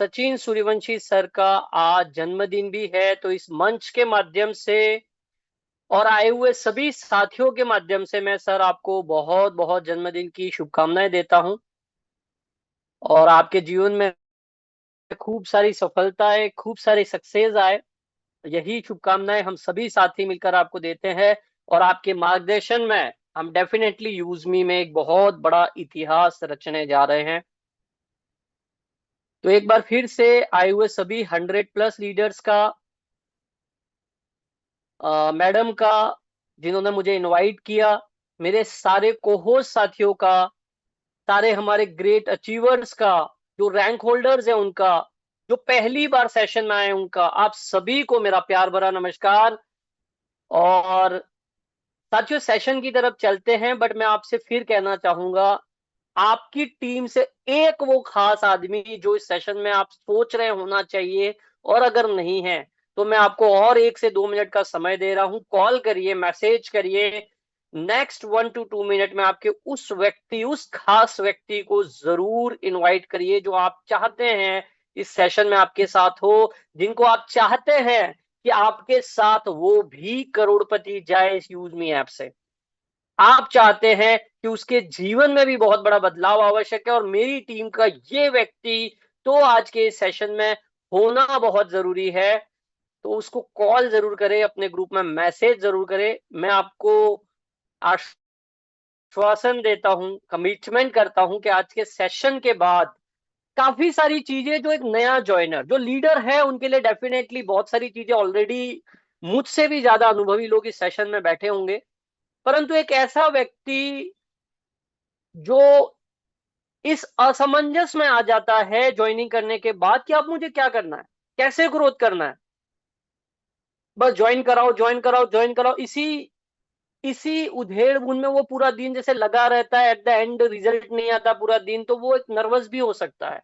Sachin Suryavanshi sir का आज जन्मदिन भी है, तो इस मंच के माध्यम से और आए हुए सभी साथियों के माध्यम से मैं सर आपको बहुत बहुत जन्मदिन की शुभकामनाएं देता हूं और आपके जीवन में खूब सारी सफलताएं, खूब सारी सक्सेस आए। यही शुभकामनाएं हम सभी साथी मिलकर आपको देते हैं और आपके मार्गदर्शन में हम डेफिनेटली यूजमी में एक बहुत बड़ा इतिहास रचने जा रहे हैं। तो एक बार फिर से आए हुए सभी 100+ लीडर्स का, मैडम का जिन्होंने मुझे इनवाइट किया, मेरे सारे कोहोस्ट साथियों का, सारे हमारे ग्रेट अचीवर्स का, जो रैंक होल्डर्स हैं उनका, जो पहली बार सेशन में आए उनका, आप सभी को मेरा प्यार भरा नमस्कार। और साथियों सेशन की तरफ चलते हैं, बट मैं आपसे फिर कहना चाहूंगा, आपकी टीम से एक वो खास आदमी जो इस सेशन में आप सोच रहे होना चाहिए, और अगर नहीं है तो मैं आपको और 1 से 2 मिनट का समय दे रहा हूं। कॉल करिए, मैसेज करिए। नेक्स्ट 1 to 2 मिनट में आपके उस व्यक्ति, उस खास व्यक्ति को जरूर इनवाइट करिए जो आप चाहते हैं इस सेशन में आपके साथ हो, जिनको आप चाहते हैं कि आपके साथ वो भी करोड़पति जाए इस यूजमी ऐप से। आप चाहते हैं कि उसके जीवन में भी बहुत बड़ा बदलाव आवश्यक है और मेरी टीम का ये व्यक्ति तो आज के इस सेशन में होना बहुत जरूरी है। तो उसको कॉल जरूर करें, अपने ग्रुप में मैसेज जरूर करें। मैं आपको आश्वासन देता हूं, कमिटमेंट करता हूं कि आज के सेशन के बाद काफी सारी चीजें, जो एक नया ज्वाइनर, जो लीडर है, उनके लिए डेफिनेटली बहुत सारी चीजें ऑलरेडी मुझसे भी ज्यादा अनुभवी लोग इस सेशन में बैठे होंगे, परंतु एक ऐसा व्यक्ति जो इस असमंजस में आ जाता है ज्वाइनिंग करने के बाद कि अब मुझे क्या करना है, कैसे ग्रोथ करना है, बस ज्वाइन कराओ ज्वाइन कराओ ज्वाइन कराओ, इसी इसी उधेड़ बुन में वो पूरा दिन जैसे लगा रहता है, एट द एंड रिजल्ट नहीं आता पूरा दिन, तो वो एक नर्वस भी हो सकता है।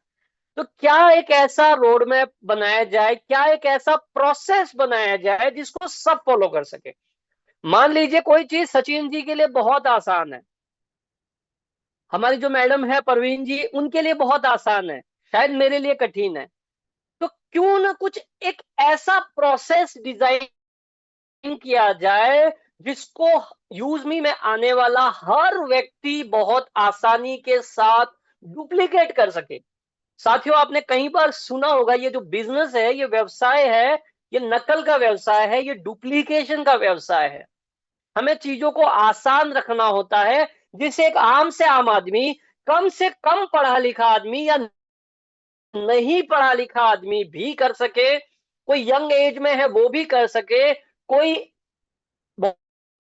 तो क्या एक ऐसा रोड मैप बनाया जाए, क्या एक ऐसा प्रोसेस बनाया जाए जिसको सब फॉलो कर सके। मान लीजिए कोई चीज सचिन जी के लिए बहुत आसान है, हमारी जो मैडम है परवीन जी, उनके लिए बहुत आसान है, शायद मेरे लिए कठिन है। तो क्यों ना कुछ एक ऐसा प्रोसेस डिजाइन किया जाए जिसको यूज मी में आने वाला हर व्यक्ति बहुत आसानी के साथ डुप्लीकेट कर सके। साथियों आपने कई बार सुना होगा, ये जो बिजनेस है, ये व्यवसाय है, ये नकल का व्यवसाय है, ये डुप्लीकेशन का व्यवसाय है। हमें चीजों को आसान रखना होता है, जिसे एक आम से आम आदमी, कम से कम पढ़ा लिखा आदमी या नहीं पढ़ा लिखा आदमी भी कर सके, कोई यंग एज में है वो भी कर सके, कोई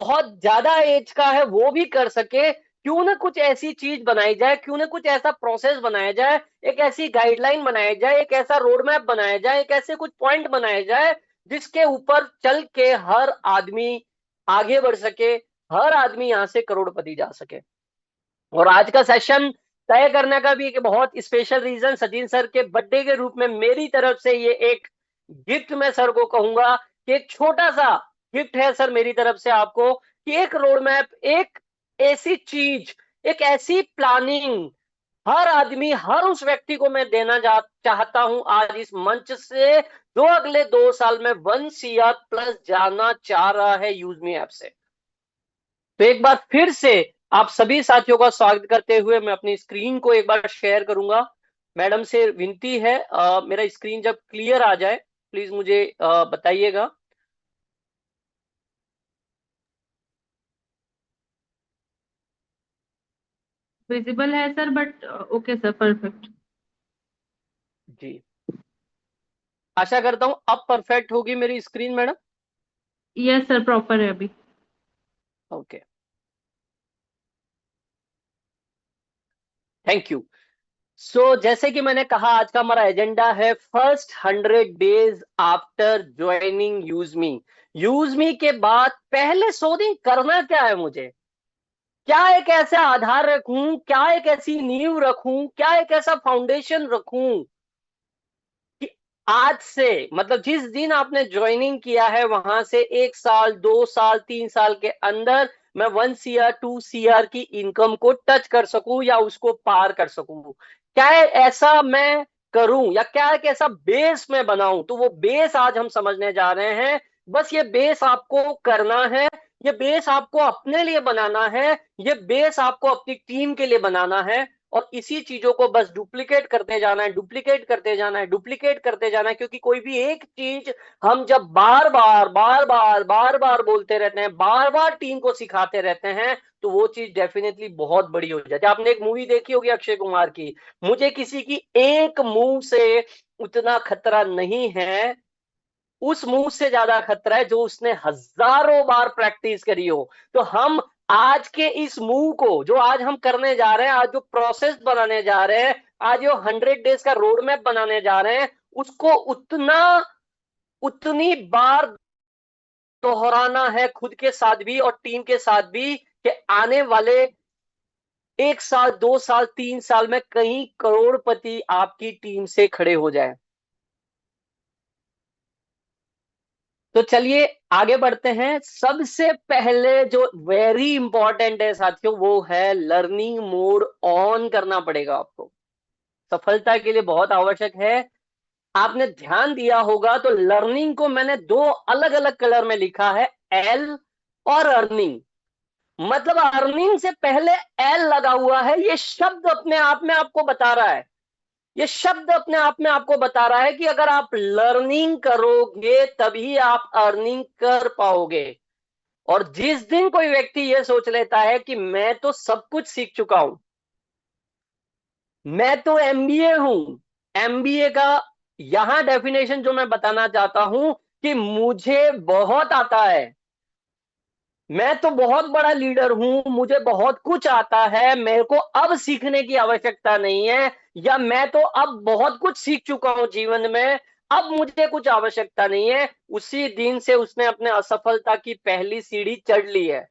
बहुत ज्यादा एज का है वो भी कर सके। क्यों ना कुछ ऐसी चीज बनाई जाए, क्यों ना कुछ ऐसा प्रोसेस बनाया जाए, एक ऐसी गाइडलाइन बनाई जाए, एक ऐसा रोड मैप बनाया जाए, एक ऐसे कुछ पॉइंट बनाए जाए जिसके ऊपर चल के हर आदमी आगे बढ़ सके, हर आदमी यहां से करोड़पति जा सके। और आज का सेशन तय करने का भी एक बहुत स्पेशल रीजन, सचिन सर के बर्थडे के रूप में मेरी तरफ से ये एक गिफ्ट मैं सर को कहूंगा कि एक छोटा सा गिफ्ट है सर मेरी तरफ से आपको, कि एक रोड मैप, एक ऐसी चीज, एक ऐसी प्लानिंग हर आदमी, हर उस व्यक्ति को मैं देना चाहता हूं आज इस मंच से, जो अगले 2 साल में 1 CR+ जाना चाह रहा है यूजमी ऐप से। तो एक बार फिर से आप सभी साथियों का स्वागत करते हुए मैं अपनी स्क्रीन को एक बार शेयर करूंगा। मैडम से विनती है, मेरा स्क्रीन जब क्लियर आ जाए प्लीज मुझे बताइएगा। विजिबल है sir, but okay sir, perfect. जी, आशा करता हूं अब परफेक्ट होगी मेरी screen madam. Yes sir, proper है अभी। Okay, thank you. सो जैसे कि मैंने कहा, आज का हमारा एजेंडा है फर्स्ट 100 डेज आफ्टर ज्वाइनिंग यूजमी। यूजमी के बाद पहले 100 दिन करना क्या है मुझे, क्या एक ऐसा आधार रखूं, क्या एक ऐसी नींव रखूं, क्या एक ऐसा फाउंडेशन रखूं कि आज से, मतलब जिस दिन आपने ज्वाइनिंग किया है वहां से 1 साल, 2 साल, 3 साल के अंदर मैं 1 CR 2 CR की इनकम को टच कर सकूं या उसको पार कर सकूं। क्या है ऐसा मैं करूं या क्या एक ऐसा बेस मैं बनाऊं, तो वो बेस आज हम समझने जा रहे हैं। बस ये बेस आपको करना है, ये बेस आपको अपने लिए बनाना है, ये बेस आपको अपनी टीम के लिए बनाना है, और इसी चीजों को बस डुप्लीकेट करते जाना है, डुप्लीकेट करते जाना है, डुप्लीकेट करते जाना है। क्योंकि कोई भी एक चीज हम जब बार बार बार बार बार बार बोलते रहते हैं, बार बार टीम को सिखाते रहते हैं, तो वो चीज डेफिनेटली बहुत बड़ी हो जाती है। आपने एक मूवी देखी होगी अक्षय कुमार की, मुझे किसी की एक मूव से उतना खतरा नहीं है, उस मूव से ज्यादा खतरा है जो उसने हजारों बार प्रैक्टिस करी हो। तो हम आज के इस मूव को जो आज हम करने जा रहे हैं, आज जो प्रोसेस बनाने जा रहे हैं, आज जो 100 डेज का रोड मैप बनाने जा रहे हैं, उसको उतनी बार दोहराना है खुद के साथ भी और टीम के साथ भी, कि आने वाले 1 साल 2 साल 3 साल में कहीं करोड़पति आपकी टीम से खड़े हो जाए। तो चलिए आगे बढ़ते हैं। सबसे पहले जो वेरी इंपॉर्टेंट है साथियों, वो है लर्निंग मोड ऑन करना पड़ेगा आपको। सफलता के लिए बहुत आवश्यक है। आपने ध्यान दिया होगा तो लर्निंग को मैंने दो अलग अलग कलर में लिखा है, एल और अर्निंग। मतलब अर्निंग से पहले एल लगा हुआ है। ये शब्द अपने आप में आपको बता रहा है, ये शब्द अपने आप में आपको बता रहा है कि अगर आप लर्निंग करोगे तभी आप अर्निंग कर पाओगे। और जिस दिन कोई व्यक्ति ये सोच लेता है कि मैं तो सब कुछ सीख चुका हूं, मैं तो एमबीए हूं, एमबीए का यहां डेफिनेशन जो मैं बताना चाहता हूं कि मुझे बहुत आता है, मैं तो बहुत बड़ा लीडर हूं, मुझे बहुत कुछ आता है, मेरे को अब सीखने की आवश्यकता नहीं है, या मैं तो अब बहुत कुछ सीख चुका हूं जीवन में, अब मुझे कुछ आवश्यकता नहीं है, उसी दिन से उसने अपने असफलता की पहली सीढ़ी चढ़ ली है।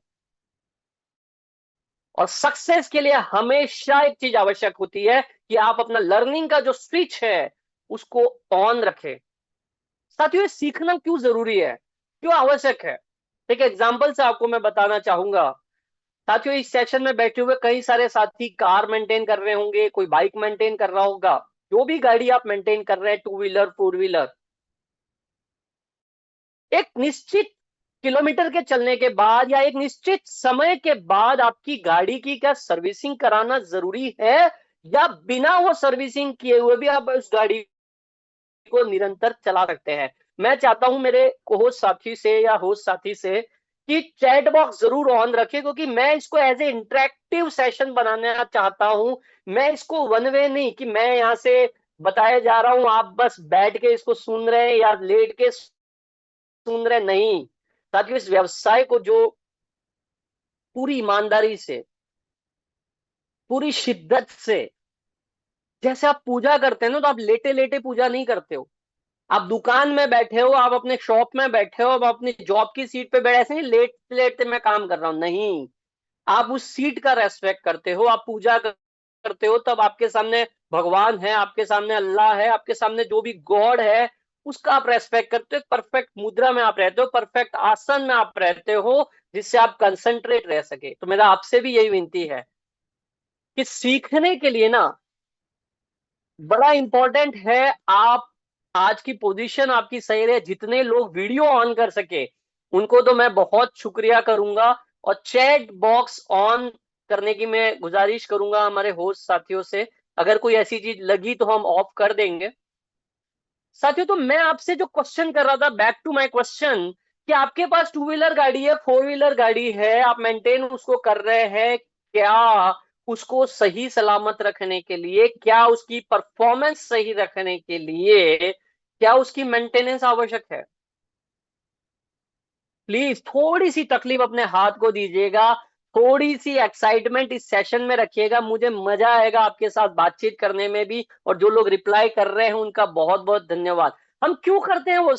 और सक्सेस के लिए हमेशा एक चीज आवश्यक होती है कि आप अपना लर्निंग का जो स्विच है उसको ऑन रखें। साथियों, ये सीखना क्यों जरूरी है, क्यों आवश्यक है? एक एग्जांपल से आपको मैं बताना चाहूंगा। साथियों, इस सेशन में बैठे हुए कई सारे साथी कार मेंटेन कर रहे होंगे, कोई बाइक मेंटेन कर रहा होगा। जो भी गाड़ी आप मेंटेन कर रहे हैं, 2 व्हीलर 4 व्हीलर, एक निश्चित किलोमीटर के चलने के बाद या एक निश्चित समय के बाद आपकी गाड़ी की क्या सर्विसिंग कराना जरूरी है, या बिना वो सर्विसिंग किए हुए भी आप उस गाड़ी को निरंतर चला सकते हैं? मैं चाहता हूं मेरे होस्ट साथी से या होस्ट साथी से कि चैट बॉक्स जरूर ऑन रखें, क्योंकि मैं इसको एज ए इंटरेक्टिव सेशन बनाना चाहता हूं। मैं इसको वन वे नहीं कि मैं यहां से बताया जा रहा हूं, आप बस बैठ के इसको सुन रहे हैं या लेट के सुन रहे, नहीं। साथियों, इस व्यवसाय को जो पूरी ईमानदारी से, पूरी शिद्दत से, जैसे आप पूजा करते हैं ना, तो आप लेटे लेटे पूजा नहीं करते हो। आप दुकान में बैठे हो, आप अपने शॉप में बैठे हो, आप अपनी जॉब की सीट पे बैठे, ऐसे नहीं लेट लेटे मैं काम कर रहा हूं, नहीं। आप उस सीट का रेस्पेक्ट करते हो, आप पूजा करते हो, तब आपके सामने भगवान है, आपके सामने अल्लाह है, आपके सामने जो भी गॉड है, उसका आप रेस्पेक्ट करते हो। परफेक्ट मुद्रा में आप रहते हो, परफेक्ट आसन में आप रहते हो, जिससे आप कंसंट्रेट रह सके। तो मेरा आपसे भी यही विनती है कि सीखने के लिए ना बड़ा इंपॉर्टेंट है, आप आज की पोजीशन आपकी सही रहे, जितने लोग वीडियो ऑन कर सके उनको तो मैं बहुत शुक्रिया करूंगा, और चैट बॉक्स ऑन करने की मैं गुजारिश करूंगा हमारे होस्ट साथियों से। अगर कोई ऐसी चीज लगी तो हम ऑफ कर देंगे। साथियों, तो मैं आपसे जो क्वेश्चन कर रहा था, बैक टू माय क्वेश्चन, कि आपके पास 2 व्हीलर गाड़ी है, 4 व्हीलर गाड़ी है, आप मेंटेन उसको कर रहे हैं, क्या उसको सही सलामत रखने के लिए, क्या उसकी परफॉर्मेंस सही रखने के लिए, क्या उसकी मेंटेनेंस आवश्यक है? प्लीज थोड़ी सी तकलीफ अपने हाथ को दीजिएगा, थोड़ी सी एक्साइटमेंट इस सेशन में रखिएगा, मुझे मजा आएगा आपके साथ बातचीत करने में भी। और जो लोग रिप्लाई कर रहे हैं उनका बहुत बहुत धन्यवाद। हम क्यों करते हैं वो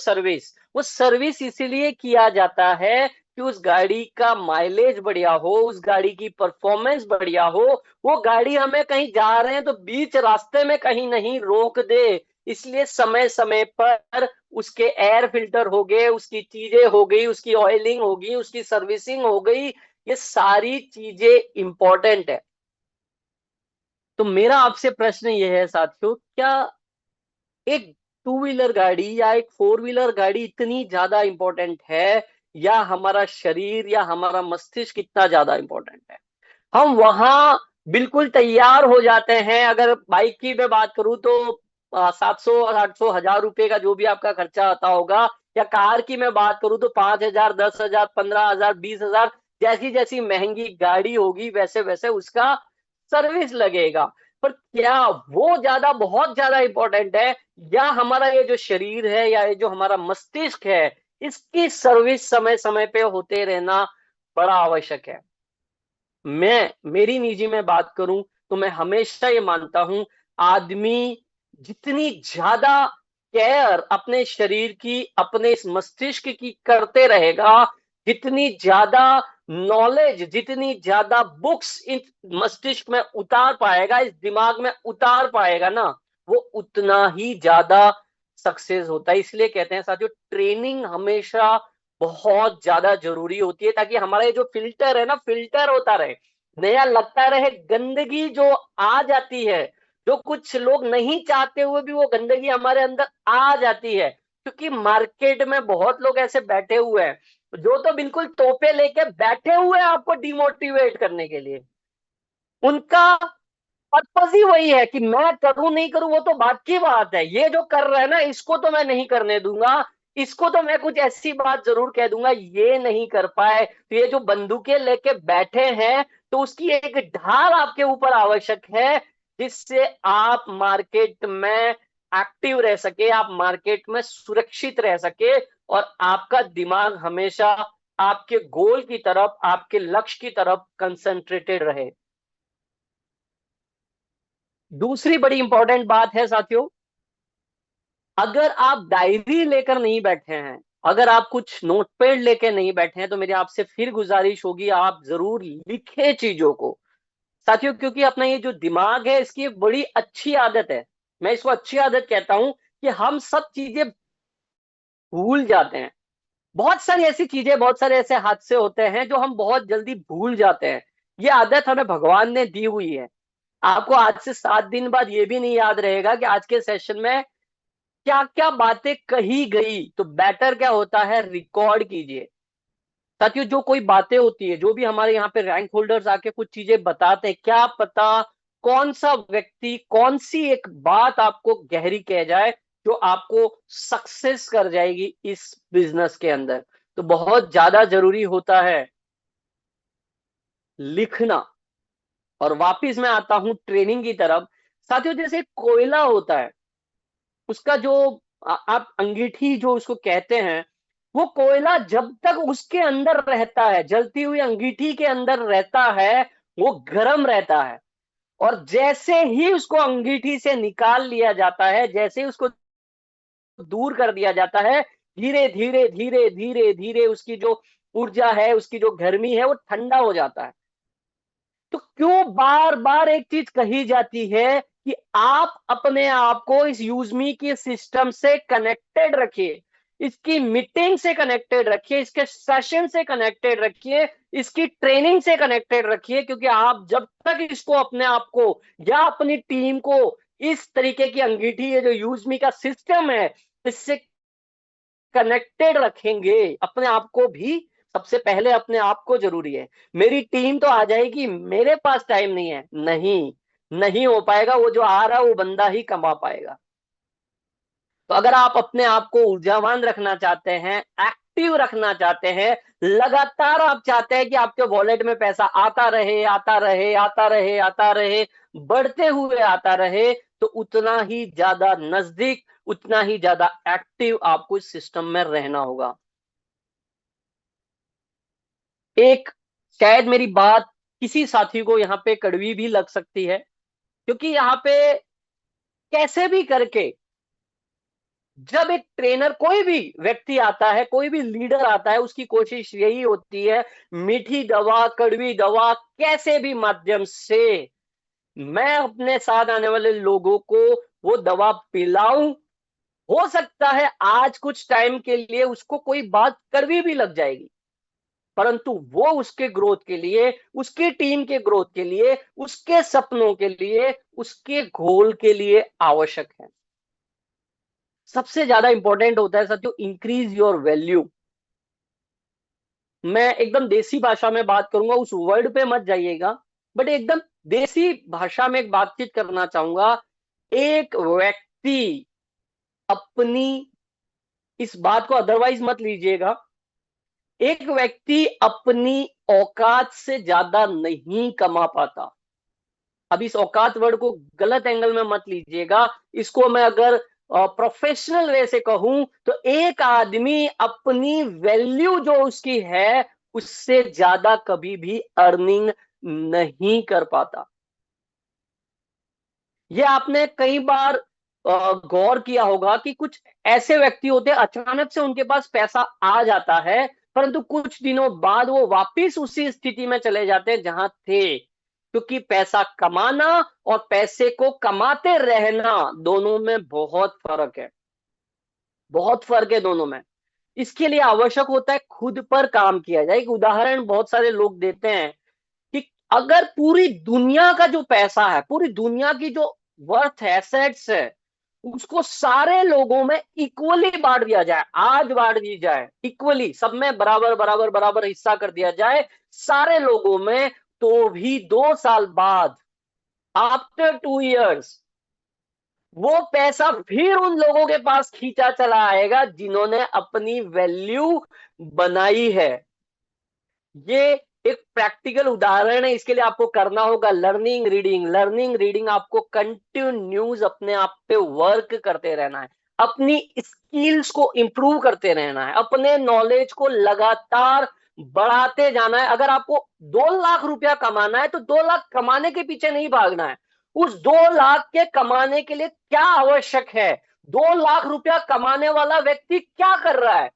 सर्विस इसीलिए किया जाता है कि उस गाड़ी का माइलेज बढ़िया हो, उस गाड़ी की परफॉर्मेंस बढ़िया हो, वो गाड़ी हमें कहीं जा रहे हैं तो बीच रास्ते में कहीं नहीं रोक दे। इसलिए समय समय पर उसके एयर फिल्टर हो गए, उसकी चीजें हो गई, उसकी ऑयलिंग होगी, उसकी सर्विसिंग हो गई, ये सारी चीजें इंपॉर्टेंट है। तो मेरा आपसे प्रश्न ये है साथियों, क्या एक टू व्हीलर गाड़ी या एक फोर व्हीलर गाड़ी इतनी ज्यादा इंपॉर्टेंट है, या हमारा शरीर या हमारा मस्तिष्क कितना ज्यादा इंपॉर्टेंट है? हम वहां बिल्कुल तैयार हो जाते हैं। अगर बाइक की मैं बात करूं तो 700 800 हजार रुपए का जो भी आपका खर्चा आता होगा, या कार की मैं बात करूं तो 5,000 10,000 15,000 20,000, जैसी जैसी महंगी गाड़ी होगी वैसे वैसे उसका सर्विस लगेगा। पर क्या वो ज्यादा बहुत ज्यादा इंपॉर्टेंट है, या हमारा ये जो शरीर है या ये जो हमारा मस्तिष्क है, इसकी सर्विस समय समय पे होते रहना बड़ा आवश्यक है? मेरी निजी में बात करूं तो मैं हमेशा ये मानता हूं, आदमी जितनी ज्यादा केयर अपने शरीर की, अपने इस मस्तिष्क की करते रहेगा, जितनी ज्यादा नॉलेज, जितनी ज्यादा बुक्स इस मस्तिष्क में उतार पाएगा, इस दिमाग में उतार पाएगा ना, वो उतना ही ज्यादा सक्सेस होता है। इसलिए कहते हैं साथियों, ट्रेनिंग हमेशा बहुत ज्यादा जरूरी होती है, ताकि हमारा ये जो फिल्टर है ना, फिल्टर होता रहे, नया लगता रहे। गंदगी जो आ जाती है, जो कुछ लोग नहीं चाहते हुए भी वो गंदगी हमारे अंदर आ जाती है, क्योंकि मार्केट में बहुत लोग ऐसे बैठे हुए हैं जो तो बिल्कुल तोहफे लेके बैठे हुए हैं आपको डिमोटिवेट करने के लिए। उनका पर्पज ही वही है कि मैं करूं नहीं करूं वो तो बात की बात है, ये जो कर रहा है ना इसको तो मैं नहीं करने दूंगा, इसको तो मैं कुछ ऐसी बात जरूर कह दूंगा ये नहीं कर पाए। तो ये जो बंदूकें लेके बैठे हैं, तो उसकी एक ढाल आपके ऊपर आवश्यक है, जिससे आप मार्केट में एक्टिव रह सके, आप मार्केट में सुरक्षित रह सके, और आपका दिमाग हमेशा आपके गोल की तरफ, आपके लक्ष्य की तरफ कंसंट्रेटेड रहे। दूसरी बड़ी इंपॉर्टेंट बात है साथियों, अगर आप डायरी लेकर नहीं बैठे हैं, अगर आप कुछ नोटपैड लेकर नहीं बैठे हैं, तो मेरी आपसे फिर गुजारिश होगी, आप जरूर लिखें चीजों को साथियों, क्योंकि अपना ये जो दिमाग है इसकी एक बड़ी अच्छी आदत है, मैं इसको अच्छी आदत कहता हूं, कि हम सब चीजें भूल जाते हैं। बहुत सारी ऐसी चीजें, बहुत सारे ऐसे हादसे होते हैं जो हम बहुत जल्दी भूल जाते हैं। ये आदत हमें भगवान ने दी हुई है। आपको आज से 7 दिन बाद ये भी नहीं याद रहेगा कि आज के सेशन में क्या क्या बातें कही गई, तो बेटर क्या होता है, रिकॉर्ड कीजिए साथियों। जो कोई बातें होती है, जो भी हमारे यहाँ पे रैंक होल्डर्स आके कुछ चीजें बताते हैं, क्या पता कौन सा व्यक्ति कौन सी एक बात आपको गहरी कह जाए, जो आपको सक्सेस कर जाएगी इस बिजनेस के अंदर। तो बहुत ज्यादा जरूरी होता है लिखना। और वापिस मैं आता हूं ट्रेनिंग की तरफ साथियों। जैसे कोयला होता है, उसका जो आप अंगीठी जो उसको कहते हैं, वो कोयला जब तक उसके अंदर रहता है, जलती हुई अंगीठी के अंदर रहता है, वो गर्म रहता है। और जैसे ही उसको अंगीठी से निकाल लिया जाता है, जैसे ही उसको दूर कर दिया जाता है, धीरे धीरे धीरे धीरे धीरे उसकी जो ऊर्जा है, उसकी जो गर्मी है, वो ठंडा हो जाता है। तो क्यों बार बार एक चीज कही जाती है कि आप अपने आप को इस यूजमी के सिस्टम से कनेक्टेड रखिए, इसकी मीटिंग से कनेक्टेड रखिए, इसके सेशन से कनेक्टेड रखिए, इसकी ट्रेनिंग से कनेक्टेड रखिए, क्योंकि आप जब तक इसको अपने आप को या अपनी टीम को इस तरीके की अंगीठी, ये जो यूजमी का सिस्टम है, इससे कनेक्टेड रखेंगे, अपने आप को भी, सबसे पहले अपने आप को जरूरी है। मेरी टीम तो आ जाएगी, मेरे पास टाइम नहीं है, नहीं, नहीं हो पाएगा। वो जो आ रहा है वो बंदा ही कमा पाएगा। तो अगर आप अपने आप को ऊर्जावान रखना चाहते हैं, एक्टिव रखना चाहते हैं, लगातार आप चाहते हैं कि आपके वॉलेट में पैसा आता रहे, आता रहे, आता रहे, आता रहे, बढ़ते हुए आता रहे, तो उतना ही ज्यादा नजदीक, उतना ही ज्यादा एक्टिव आपको इस सिस्टम में रहना होगा। एक, शायद मेरी बात किसी साथी को यहाँ पे कड़वी भी लग सकती है, क्योंकि यहाँ पे कैसे भी करके जब एक ट्रेनर, कोई भी व्यक्ति आता है, कोई भी लीडर आता है, उसकी कोशिश यही होती है, मीठी दवा, कड़वी दवा, कैसे भी माध्यम से मैं अपने साथ आने वाले लोगों को वो दवा पिलाऊं। हो सकता है आज कुछ टाइम के लिए उसको कोई बात कड़वी भी लग जाएगी, परंतु वो उसके ग्रोथ के लिए, उसकी टीम के ग्रोथ के लिए, उसके सपनों के लिए, उसके गोल के लिए आवश्यक है। सबसे ज्यादा इंपॉर्टेंट होता है साथियों, इंक्रीज योर वैल्यू। मैं एकदम देसी भाषा में बात करूंगा, उस वर्ड पे मत जाइएगा, बट एकदम देसी भाषा में एक बातचीत करना चाहूंगा। एक व्यक्ति अपनी, इस बात को अदरवाइज मत लीजिएगा, एक व्यक्ति अपनी औकात से ज्यादा नहीं कमा पाता। अब इस औकात वर्ड को गलत एंगल में मत लीजिएगा, इसको मैं अगर प्रोफेशनल वे से कहूं तो एक आदमी अपनी वैल्यू जो उसकी है उससे ज्यादा कभी भी अर्निंग नहीं कर पाता। ये आपने कई बार गौर किया होगा कि कुछ ऐसे व्यक्ति होते हैं, अचानक से उनके पास पैसा आ जाता है, परंतु कुछ दिनों बाद वो वापिस उसी स्थिति में चले जाते हैं जहां थे। क्योंकि पैसा कमाना और पैसे को कमाते रहना दोनों में बहुत फर्क है, बहुत फर्क है दोनों में। इसके लिए आवश्यक होता है खुद पर काम किया जाए। एक उदाहरण बहुत सारे लोग देते हैं कि अगर पूरी दुनिया का जो पैसा है, पूरी दुनिया की जो वर्थ है, एसेट्स है, उसको सारे लोगों में इक्वली बांट दिया जाए, आज बांट दी जाए इक्वली, सब में बराबर बराबर बराबर हिस्सा कर दिया जाए सारे लोगों में, तो भी 2 साल बाद, आफ्टर 2 इयर्स, वो पैसा फिर उन लोगों के पास खींचा चला आएगा जिन्होंने अपनी वैल्यू बनाई है। ये एक प्रैक्टिकल उदाहरण है। इसके लिए आपको करना होगा लर्निंग रीडिंग। लर्निंग रीडिंग आपको कंटिन्यूज अपने आप पे वर्क करते रहना है, अपनी स्किल्स को इंप्रूव करते रहना है, अपने नॉलेज को लगातार बढ़ाते जाना है। अगर आपको 2 लाख रुपया कमाना है तो 2 लाख कमाने के पीछे नहीं भागना है, उस 2 लाख के कमाने के लिए क्या आवश्यक है, 2 लाख रुपया कमाने वाला व्यक्ति क्या कर रहा है।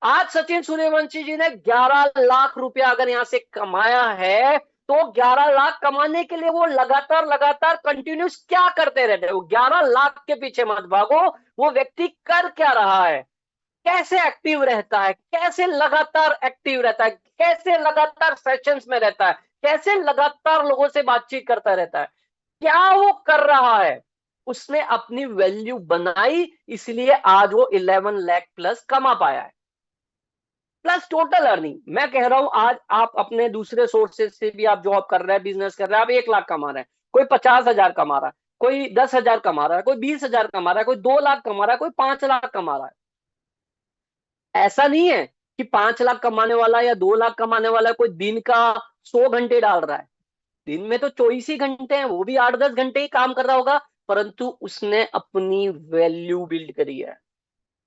आज सचिन सूर्यवंशी जी ने 11 लाख रुपया अगर यहां से कमाया है, तो 11 लाख कमाने के लिए वो लगातार लगातार कंटिन्यूस क्या करते रहते हैं। वो 11 लाख के पीछे मत भागो, वो व्यक्ति कर क्या रहा है, कैसे एक्टिव रहता है, कैसे लगातार एक्टिव रहता है, कैसे लगातार सेशंस में रहता है, कैसे लगातार लोगों से बातचीत करता रहता है, क्या वो कर रहा है। उसने अपनी वैल्यू बनाई, इसलिए आज वो 11 लाख प्लस कमा पाया है, प्लस टोटल अर्निंग। मैं कह रहा हूं आज आप अपने दूसरे सोर्सेज से भी आप जॉब कर रहे हैं, बिजनेस कर रहे हैं, आप 1 लाख कमा रहे हैं, कोई 50,000 कमा रहा है, कोई 10,000 कमा रहा है, कोई 20,000 कमा रहा है, कोई 2 लाख कमा रहा है, कोई 5 लाख कमा रहा है। ऐसा नहीं है कि 5 लाख कमाने वाला या 2 लाख कमाने वाला कोई दिन का 100 घंटे डाल रहा है। दिन में तो 24 ही घंटे हैं, वो भी 8-10 घंटे ही काम कर रहा होगा, परंतु उसने अपनी वैल्यू बिल्ड करी है,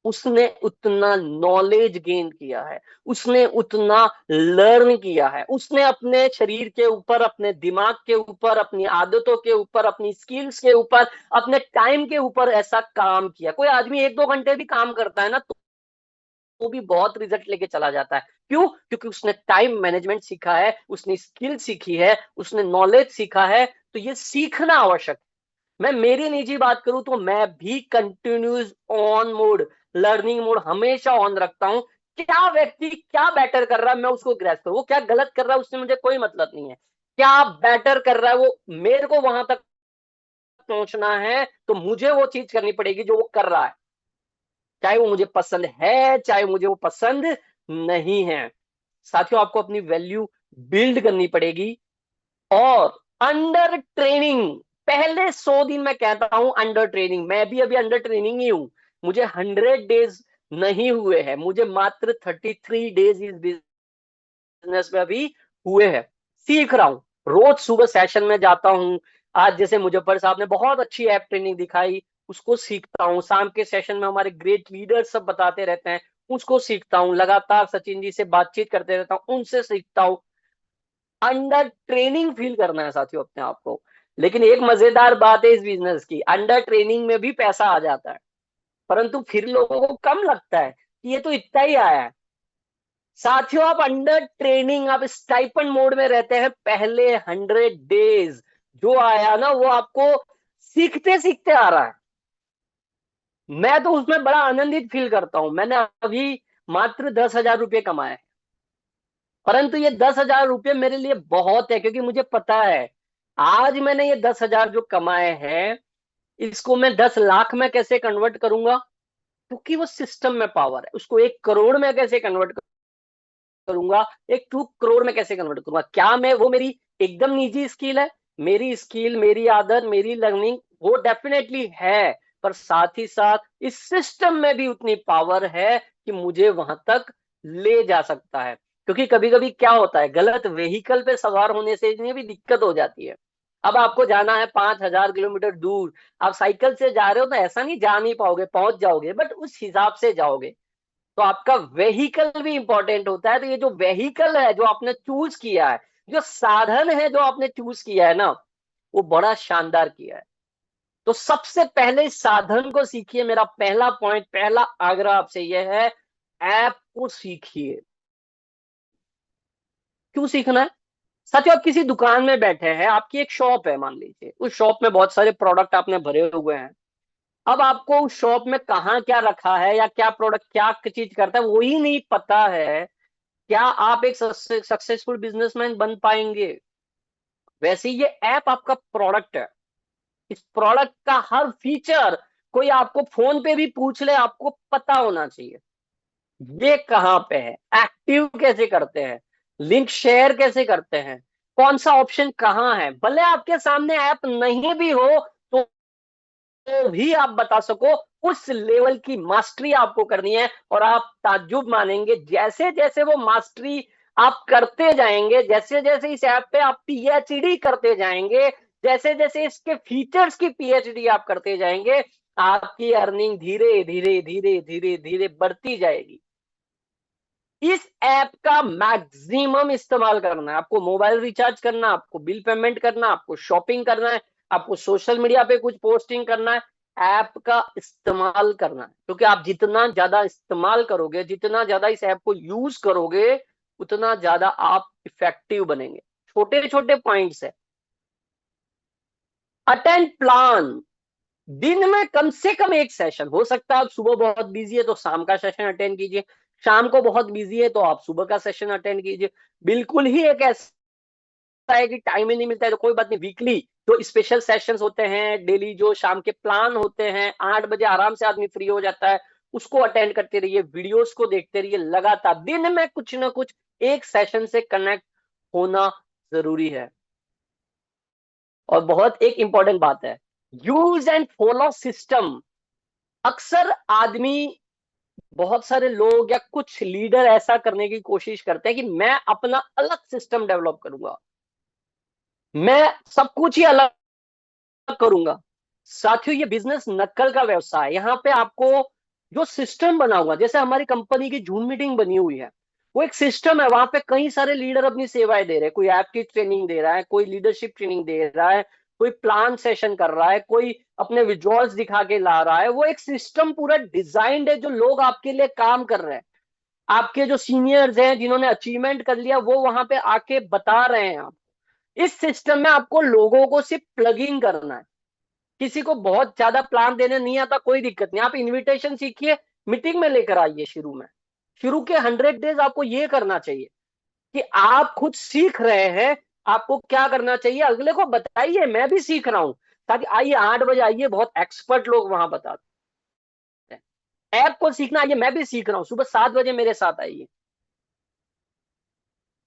उसने उतना नॉलेज गेन किया है, उसने उतना लर्न किया है, उसने अपने शरीर के ऊपर, अपने दिमाग के ऊपर, अपनी आदतों के ऊपर, अपनी स्किल्स के ऊपर, अपने टाइम के ऊपर ऐसा काम किया। कोई आदमी 1-2 घंटे भी काम करता है ना, तो भी बहुत रिजल्ट लेके चला जाता है। क्यों? क्योंकि उसने टाइम मैनेजमेंट सीखा है, उसने स्किल सीखी है, उसने नॉलेज सीखा है। तो ये सीखना आवश्यक है। मैं मेरी निजी बात करूं तो मैं भी continuous on mode, learning mode हमेशा ऑन रखता हूं। क्या व्यक्ति क्या बेटर कर रहा है मैं उसको ग्रेस्प करूं, वो क्या गलत कर रहा है उससे मुझे कोई मतलब नहीं है। क्या बेटर कर रहा है वो मेरे को वहां तक पहुंचना है, तो मुझे वो चीज करनी पड़ेगी जो वो कर रहा है, चाहे वो मुझे पसंद है चाहे मुझे वो पसंद नहीं है। साथियों, आपको अपनी वैल्यू बिल्ड करनी पड़ेगी। और अंडर ट्रेनिंग, पहले 100 दिन मैं कहता हूं अंडर ट्रेनिंग, मैं भी अभी अंडर ट्रेनिंग ही हूं। मुझे 100 डेज नहीं हुए हैं, मुझे मात्र 33 डेज इस बिजनेस में अभी हुए हैं। सीख रहा हूं, रोज सुबह सेशन में जाता हूं। आज जैसे मुजफ्फर साहब ने बहुत अच्छी ऐप ट्रेनिंग दिखाई, उसको सीखता हूं। शाम के सेशन में हमारे ग्रेट लीडर सब बताते रहते हैं, उसको सीखता हूं। लगातार सचिन जी से बातचीत करते रहता हूं, उनसे सीखता हूं। अंडर ट्रेनिंग फील करना है साथियों अपने आप को। लेकिन एक मजेदार बात है इस बिजनेस की, अंडर ट्रेनिंग में भी पैसा आ जाता है, परंतु फिर लोगों को कम लगता है कि ये तो इतना ही आया है। साथियों, आप अंडर ट्रेनिंग, आप स्टाइपेंड मोड में रहते हैं, पहले 100 डेज जो आया ना वो आपको सीखते सीखते आ रहा है। मैं तो उसमें बड़ा आनंदित फील करता हूं। मैंने अभी मात्र 10,000 रुपये कमाए, परंतु ये 10,000 रुपये मेरे लिए बहुत है, क्योंकि मुझे पता है आज मैंने ये 10,000 जो कमाए हैं, इसको मैं 10 लाख में कैसे कन्वर्ट करूंगा, क्योंकि वो सिस्टम में पावर है। उसको 1 करोड़ में कैसे कन्वर्ट करूंगा, 1 करोड़ में कैसे कन्वर्ट करूंगा? क्या मैं, वो मेरी एकदम निजी स्किल है, मेरी स्किल, मेरी आदत, मेरी लर्निंग वो डेफिनेटली है, पर साथ ही साथ इस सिस्टम में भी उतनी पावर है कि मुझे वहां तक ले जा सकता है। क्योंकि कभी कभी क्या होता है, गलत व्हीकल पे सवार होने से इतनी भी दिक्कत हो जाती है। अब आपको जाना है 5,000 किलोमीटर दूर, आप साइकिल से जा रहे हो तो ऐसा नहीं जा नहीं पाओगे, पहुंच जाओगे, बट उस हिसाब से जाओगे। तो आपका वेहिकल भी इंपॉर्टेंट होता है। तो ये जो वेहिकल है जो आपने चूज किया है, जो साधन है जो आपने चूज किया है ना, वो बड़ा शानदार किया है। तो सबसे पहले इस साधन को सीखिए। मेरा पहला पॉइंट, पहला आग्रह आपसे यह है, ऐप को सीखिए। क्यों सीखना है? साथियों, आप किसी दुकान में बैठे हैं, आपकी एक शॉप है मान लीजिए, उस शॉप में बहुत सारे प्रोडक्ट आपने भरे हुए हैं। अब आपको उस शॉप में कहाँ क्या रखा है या क्या प्रोडक्ट क्या चीज करता है वही नहीं पता है, क्या आप एक सक्सेसफुल बिजनेसमैन बन पाएंगे? वैसे ये ऐप आपका प्रोडक्ट है। इस प्रोडक्ट का हर फीचर कोई आपको फोन पे भी पूछ ले, आपको पता होना चाहिए। ये कहाँ पे है, एक्टिव कैसे करते हैं, लिंक शेयर कैसे करते हैं, कौन सा ऑप्शन कहाँ है। भले आपके सामने ऐप नहीं भी हो तो भी आप बता सको, उस लेवल की मास्टरी आपको करनी है। और आप ताज्जुब मानेंगे, जैसे जैसे वो मास्टरी आप करते जाएंगे, जैसे जैसे इस ऐप पे आप पीएचडी करते जाएंगे, जैसे जैसे इसके फीचर्स की पीएचडी आप करते जाएंगे, आपकी अर्निंग धीरे धीरे धीरे धीरे धीरे बढ़ती जाएगी। इस ऐप का मैक्सिमम इस्तेमाल करना है। आपको मोबाइल रिचार्ज करना, आपको बिल पेमेंट करना, आपको शॉपिंग करना है, आपको सोशल मीडिया पे कुछ पोस्टिंग करना है, ऐप का इस्तेमाल करना है। क्योंकि आप जितना ज्यादा इस्तेमाल करोगे, जितना ज्यादा इस ऐप को यूज करोगे, उतना ज्यादा आप इफेक्टिव बनेंगे। छोटे छोटे पॉइंट्स है। Attend plan. दिन में कम से कम एक सेशन, हो सकता है आप सुबह बहुत बिजी है तो शाम का सेशन अटेंड कीजिए, शाम को बहुत बिजी है तो आप सुबह का सेशन अटेंड कीजिए। बिल्कुल ही एक ऐसा है कि टाइम ही नहीं मिलता है तो कोई बात नहीं, वीकली जो स्पेशल सेशंस होते हैं, डेली जो शाम के प्लान होते हैं, 8 बजे आराम से आदमी फ्री हो जाता है, उसको अटेंड करते रहिए, वीडियोस को देखते रहिए। लगातार दिन में कुछ ना कुछ एक सेशन से कनेक्ट होना जरूरी है। और बहुत एक इंपॉर्टेंट बात है, यूज एंड फॉलो सिस्टम। अक्सर आदमी, बहुत सारे लोग या कुछ लीडर ऐसा करने की कोशिश करते हैं कि मैं अपना अलग सिस्टम डेवलप करूंगा, मैं सब कुछ ही अलग करूंगा। साथियों, ये बिजनेस नक्कल का व्यवसाय है। यहाँ पे आपको जो सिस्टम बना हुआ, जैसे हमारी कंपनी की जूम मीटिंग बनी हुई है, वो एक सिस्टम है। वहां पे कई सारे लीडर अपनी सेवाएं दे रहे हैं, कोई ऐप की ट्रेनिंग दे रहा है, कोई लीडरशिप ट्रेनिंग दे रहा है, कोई प्लान सेशन कर रहा है, कोई अपने विजुअल्स दिखा के ला रहा है। वो एक सिस्टम पूरा डिजाइंड है, जो लोग आपके लिए काम कर रहे हैं। आपके जो सीनियर्स हैं जिन्होंने अचीवमेंट कर लिया, वो वहां पे आके बता रहे हैं। आप इस सिस्टम में आपको लोगों को सिर्फ प्लगिंग करना है। किसी को बहुत ज्यादा प्लान देने नहीं आता, कोई दिक्कत नहीं, आप इनविटेशन सीखिए, मीटिंग में लेकर आइए। शुरू के 100 डेज आपको ये करना चाहिए कि आप खुद सीख रहे हैं, आपको क्या करना चाहिए अगले को बताइए, मैं भी सीख रहा हूं। ताकि आइए 8 बजे आइए, बहुत एक्सपर्ट लोग वहां बताते हैं। ऐप को सीखना, आइए मैं भी सीख रहा हूं, सुबह 7 बजे मेरे साथ आइए।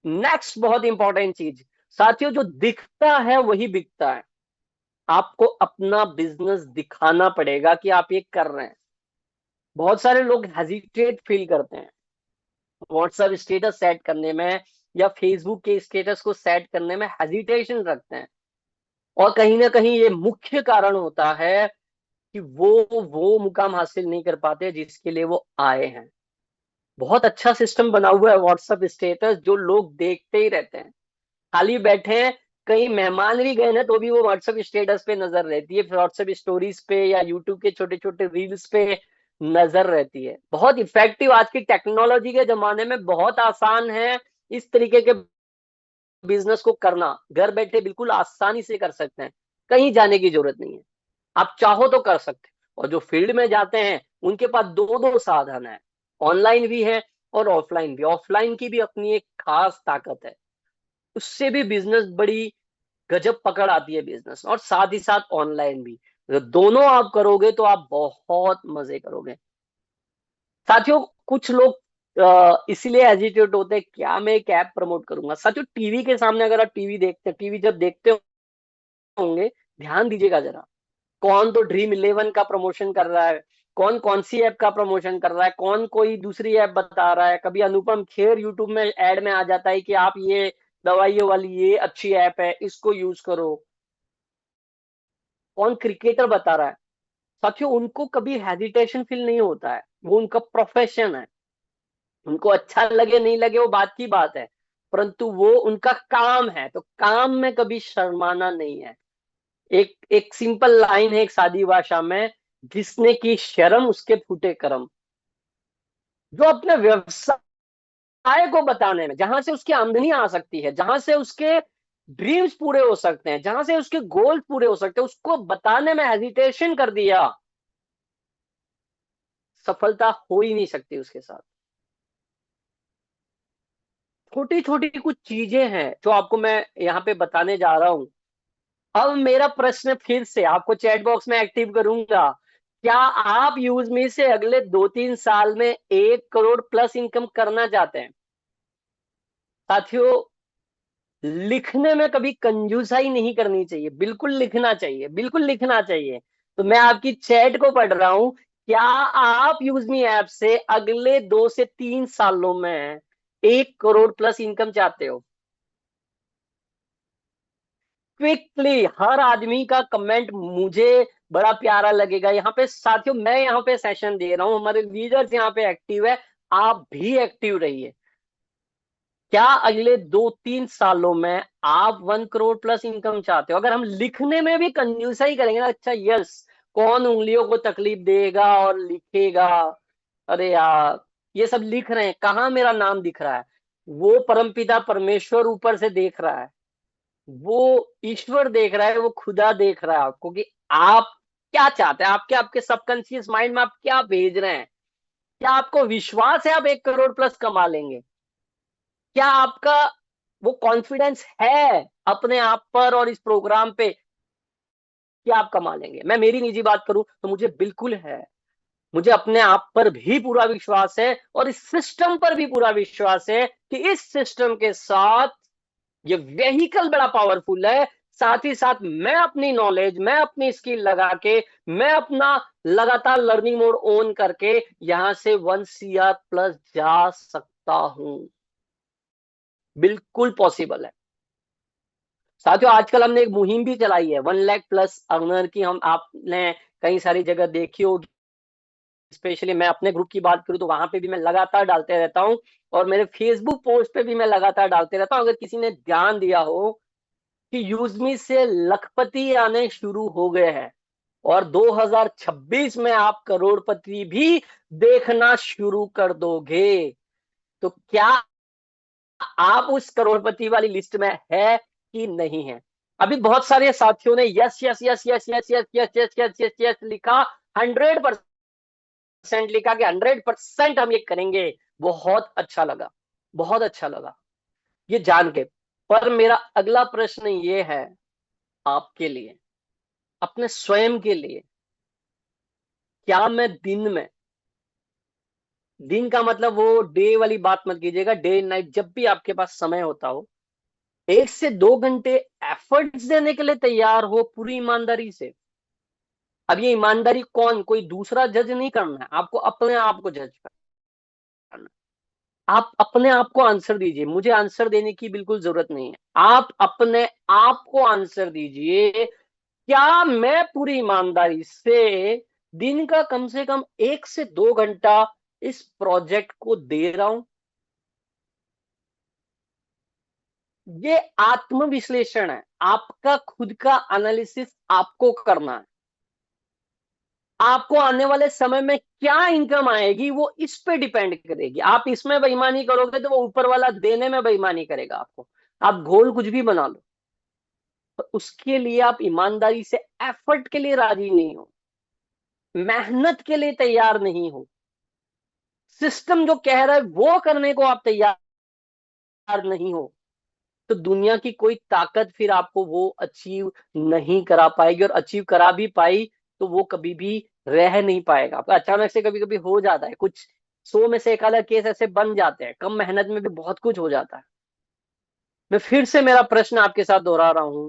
नेक्स्ट बहुत इंपॉर्टेंट चीज, साथियों, जो दिखता है वही बिकता है। आपको अपना बिजनेस दिखाना पड़ेगा कि आप ये कर रहे हैं। बहुत सारे लोग हेजिटेट फील करते हैं व्हाट्सएप स्टेटस सेट करने में, या फेसबुक के स्टेटस को सेट करने में हेजिटेशन रखते हैं। और कहीं ना कहीं ये मुख्य कारण होता है कि वो मुकाम हासिल नहीं कर पाते जिसके लिए वो आए हैं। बहुत अच्छा सिस्टम बना हुआ है व्हाट्सएप स्टेटस, जो लोग देखते ही रहते हैं, खाली बैठे हैं, कहीं मेहमान भी गए ना तो भी वो व्हाट्सएप स्टेटस पे नजर रहती है, व्हाट्सएप स्टोरीज पे या यूट्यूब के छोटे छोटे रील्स पे नजर रहती है। बहुत इफेक्टिव, आज की टेक्नोलॉजी के जमाने में बहुत आसान है इस तरीके के बिजनेस को करना। घर बैठे बिल्कुल आसानी से कर सकते हैं, कहीं जाने की जरूरत नहीं है, आप चाहो तो कर सकते हैं। और जो फील्ड में जाते हैं उनके पास दो दो साधन है, ऑनलाइन भी है और ऑफलाइन भी। ऑफलाइन की भी अपनी एक खास ताकत है, उससे भी बिजनेस बड़ी गजब पकड़ आती है बिजनेस। और साथ ही साथ ऑनलाइन भी, अगर दोनों आप करोगे तो आप बहुत मजे करोगे। साथियों कुछ लोग इसीलिए हेजिटेट होते हैं, क्या मैं एक ऐप प्रमोट करूंगा। साथियों टीवी के सामने अगर आप टीवी देखते हैं, टीवी जब देखते होंगे, ध्यान दीजिएगा जरा, कौन तो ड्रीम इलेवन का प्रमोशन कर रहा है, कौन कौन सी ऐप का प्रमोशन कर रहा है, कौन कोई दूसरी ऐप बता रहा है। कभी अनुपम खेर यूट्यूब में एड में आ जाता है कि आप ये दवाइयों वाली ये अच्छी ऐप है, इसको यूज करो। कौन क्रिकेटर बता रहा है। साथियों उनको कभी हेजिटेशन फील नहीं होता है, वो उनका प्रोफेशन है। उनको अच्छा लगे नहीं लगे वो बात की बात है, परंतु वो उनका काम है, तो काम में कभी शर्माना नहीं है। एक एक सिंपल लाइन है एक सादी भाषा में, जिसने की शर्म उसके फूटे कर्म। जो अपने व्यवसाय को बताने में, जहां से उसकी आमदनी आ सकती है, जहां से उसके ड्रीम्स पूरे हो सकते हैं, जहां से उसके गोल्स पूरे हो सकते हैं, उसको बताने में हेजिटेशन कर दिया, सफलता हो ही नहीं सकती उसके साथ। छोटी छोटी कुछ चीजें हैं जो आपको मैं यहाँ पे बताने जा रहा हूं। अब मेरा प्रश्न फिर से आपको चैट बॉक्स में एक्टिव करूंगा, क्या आप यूज मी से अगले 2-3 साल में 1 करोड़ प्लस इनकम करना चाहते हैं। साथियों लिखने में कभी कंजूसाई नहीं करनी चाहिए, बिल्कुल लिखना चाहिए, बिल्कुल लिखना चाहिए। तो मैं आपकी चैट को पढ़ रहा हूं, क्या आप यूजमी ऐप से अगले 2 से 3 सालों में 1 करोड़ प्लस इनकम चाहते हो। क्विकली हर आदमी का कमेंट मुझे बड़ा प्यारा लगेगा। यहाँ पे साथियों मैं यहाँ पे सेशन दे रहा हूँ, हमारे लीडर्स यहाँ पे एक्टिव है, आप भी एक्टिव रहिए। क्या अगले 2-3 सालों में आप 1 करोड़ प्लस इनकम चाहते हो। अगर हम लिखने में भी कंजूसाई करेंगे ना, अच्छा यस, कौन उंगलियों को तकलीफ देगा और लिखेगा। अरे यार ये सब लिख रहे हैं, कहाँ मेरा नाम दिख रहा है। वो परमपिता परमेश्वर ऊपर से देख रहा है, वो ईश्वर देख रहा है, वो खुदा देख रहा है आपको कि आप क्या चाहते हैं, आपके आपके सबकॉन्शियस माइंड में आप क्या भेज रहे हैं। क्या आपको विश्वास है आप 1 करोड़ प्लस कमा लेंगे। क्या आपका वो कॉन्फिडेंस है अपने आप पर और इस प्रोग्राम पे कि आप कमा लेंगे। मैं मेरी निजी बात करूं तो मुझे बिल्कुल है, मुझे अपने आप पर भी पूरा विश्वास है और इस सिस्टम पर भी पूरा विश्वास है कि इस सिस्टम के साथ ये वेहिकल बड़ा पावरफुल है। साथ ही साथ मैं अपनी नॉलेज, मैं अपनी स्किल लगा के, मैं अपना लगातार लर्निंग मोड ऑन करके यहां से 1 CR प्लस जा सकता हूं। बिल्कुल पॉसिबल है। साथियों आजकल हमने एक मुहिम भी चलाई है 1 लाख प्लस अर्नर की, हम आपने कई सारी जगह देखी होगी। स्पेशली मैं अपने ग्रुप की बात करूं तो वहां पे भी मैं लगातार डालते रहता हूं, और मेरे फेसबुक पोस्ट पे भी मैं लगातार डालते रहता हूं। अगर किसी ने ध्यान दिया हो कि यूजमी से लखपति आने शुरू हो गए हैं और 2026 में आप करोड़पति भी देखना शुरू कर दोगे, तो क्या आप उस करोड़पति वाली लिस्ट में है कि नहीं है। अभी बहुत सारे साथियों ने yes yes yes yes yes yes yes yes yes yes yes लिखा, 100% लिखा कि 100% हम ये करेंगे। बहुत अच्छा लगा, बहुत अच्छा लगा ये जान के। पर मेरा अगला प्रश्न ये है आपके लिए, अपने स्वयं के लिए, क्या मैं दिन में, दिन का मतलब वो डे वाली बात मत कीजिएगा, डे नाइट जब भी आपके पास समय होता हो, 1 से 2 घंटे एफर्ट्स देने के लिए तैयार हो पूरी ईमानदारी से। अब ये ईमानदारी कौन, कोई दूसरा जज नहीं करना है, आपको अपने आप को जज करना है। आप अपने आप को आंसर दीजिए, मुझे आंसर देने की बिल्कुल जरूरत नहीं है। आप अपने आप को आंसर दीजिए, क्या मैं पूरी ईमानदारी से दिन का कम से कम 1 से 2 घंटा इस प्रोजेक्ट को दे रहा हूं। ये आत्मविश्लेषण है, आपका खुद का एनालिसिस आपको करना है। आपको आने वाले समय में क्या इनकम आएगी वो इस पे डिपेंड करेगी। आप इसमें बेईमानी करोगे तो वो ऊपर वाला देने में बेईमानी करेगा आपको। आप गोल कुछ भी बना लो, तो उसके लिए आप ईमानदारी से एफर्ट के लिए राजी नहीं हो, मेहनत के लिए तैयार नहीं हो, सिस्टम जो कह रहा है वो करने को आप तैयार नहीं हो, तो दुनिया की कोई ताकत फिर आपको वो अचीव नहीं करा पाएगी। और अचीव करा भी पाई तो वो कभी भी रह नहीं पाएगा। अचानक से कभी कभी हो जाता है कुछ 100 में से एक आधा केस ऐसे बन जाते हैं, कम मेहनत में भी बहुत कुछ हो जाता है। मैं फिर से मेरा प्रश्न आपके साथ दोहरा रहा हूं,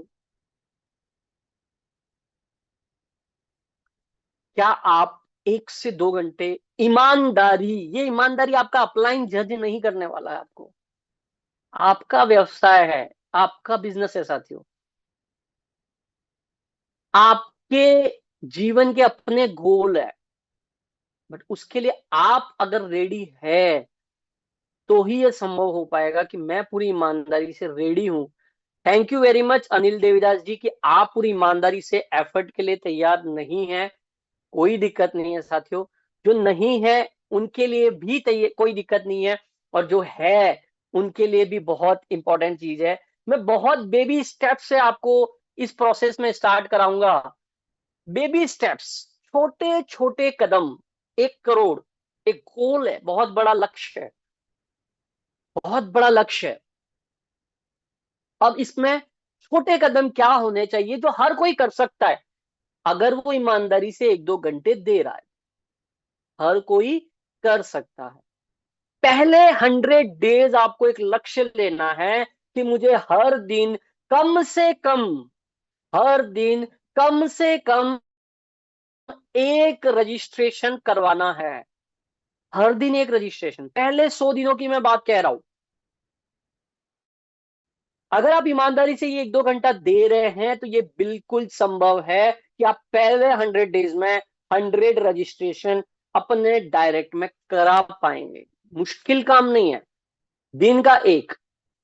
क्या आप 1 से 2 घंटे ईमानदारी, ये ईमानदारी आपका अपलाइन जज नहीं करने वाला है आपको, आपका व्यवसाय है, आपका बिजनेस है साथियों, आपके जीवन के अपने गोल है, बट उसके लिए आप अगर रेडी है तो ही ये संभव हो पाएगा कि मैं पूरी ईमानदारी से रेडी हूं। Thank you very much Anil Devidas ji कि आप पूरी ईमानदारी से एफर्ट के लिए तैयार नहीं है। कोई दिक्कत नहीं है साथियों, जो नहीं है उनके लिए भी कोई दिक्कत नहीं है, और जो है उनके लिए भी बहुत इंपॉर्टेंट चीज है। मैं बहुत बेबी स्टेप से आपको इस प्रोसेस में स्टार्ट कराऊंगा। बेबी स्टेप्स, छोटे छोटे कदम। 1 करोड़ एक गोल है, बहुत बड़ा लक्ष्य है, बहुत बड़ा लक्ष्य है। अब इसमें छोटे कदम क्या होने चाहिए जो हर कोई कर सकता है, अगर वो ईमानदारी से 1-2 घंटे दे रहा है, हर कोई कर सकता है। पहले 100 डेज आपको एक लक्ष्य लेना है कि मुझे हर दिन कम से कम, हर दिन कम से कम एक रजिस्ट्रेशन करवाना है। हर दिन एक रजिस्ट्रेशन, पहले 100 दिनों की मैं बात कह रहा हूं। अगर आप ईमानदारी से ये 1-2 घंटा दे रहे हैं तो ये बिल्कुल संभव है कि आप पहले 100 डेज में 100 रजिस्ट्रेशन अपने डायरेक्ट में करा पाएंगे। मुश्किल काम नहीं है। दिन का एक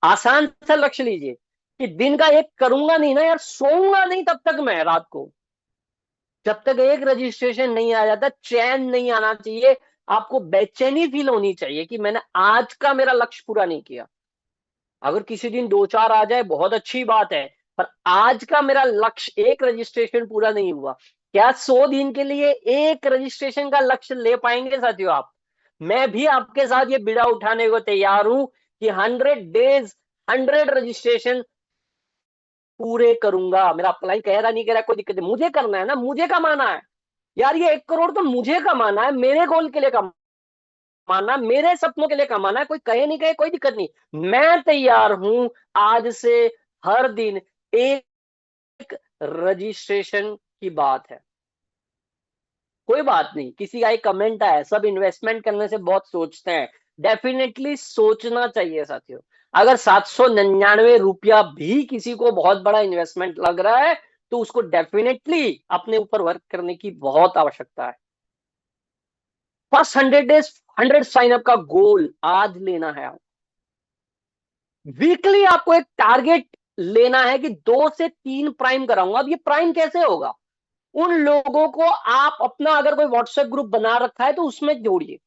आसान सा लक्ष्य लीजिए कि दिन का एक करूंगा नहीं ना यार, सोऊंगा नहीं तब तक मैं रात को, जब तक एक रजिस्ट्रेशन नहीं आ जाता। चैन नहीं आना चाहिए, आपको बेचैनी फील होनी चाहिए कि मैंने आज का मेरा लक्ष्य पूरा नहीं किया। अगर किसी दिन 2-4 आ जाए बहुत अच्छी बात है, पर आज का मेरा लक्ष्य एक रजिस्ट्रेशन पूरा नहीं हुआ। क्या 100 दिन के लिए एक रजिस्ट्रेशन का लक्ष्य ले पाएंगे साथियों आप? मैं भी आपके साथ ये बीड़ा उठाने को तैयार हूं कि 100 डेज 100 रजिस्ट्रेशन पूरे करूंगा। मेरा अप्लाई कह रहा नहीं कह रहा कोई दिक्कत नहीं, मुझे करना है ना, मुझे कमाना है यार। ये 1 करोड़ तो मुझे कमाना है, मेरे गोल के लिए कमाना, मेरे सपनों के लिए कमाना है। कोई कहे नहीं कहे कोई दिक्कत नहीं, मैं तैयार हूं आज से हर दिन एक रजिस्ट्रेशन की बात है। कोई बात नहीं, किसी का एक कमेंट आया, सब इन्वेस्टमेंट करने से बहुत सोचते हैं। डेफिनेटली सोचना चाहिए साथियों। अगर 799 रुपया भी किसी को बहुत बड़ा इन्वेस्टमेंट लग रहा है तो उसको डेफिनेटली अपने ऊपर वर्क करने की बहुत आवश्यकता है। फर्स्ट 100 डेज 100 साइन अप का गोल आज लेना है। वीकली आपको एक टारगेट लेना है कि 2 से 3 प्राइम कराऊंगा। अब ये प्राइम कैसे होगा? उन लोगों को आप अपना, अगर कोई व्हाट्सएप ग्रुप बना रखा है तो उसमें जोड़िए।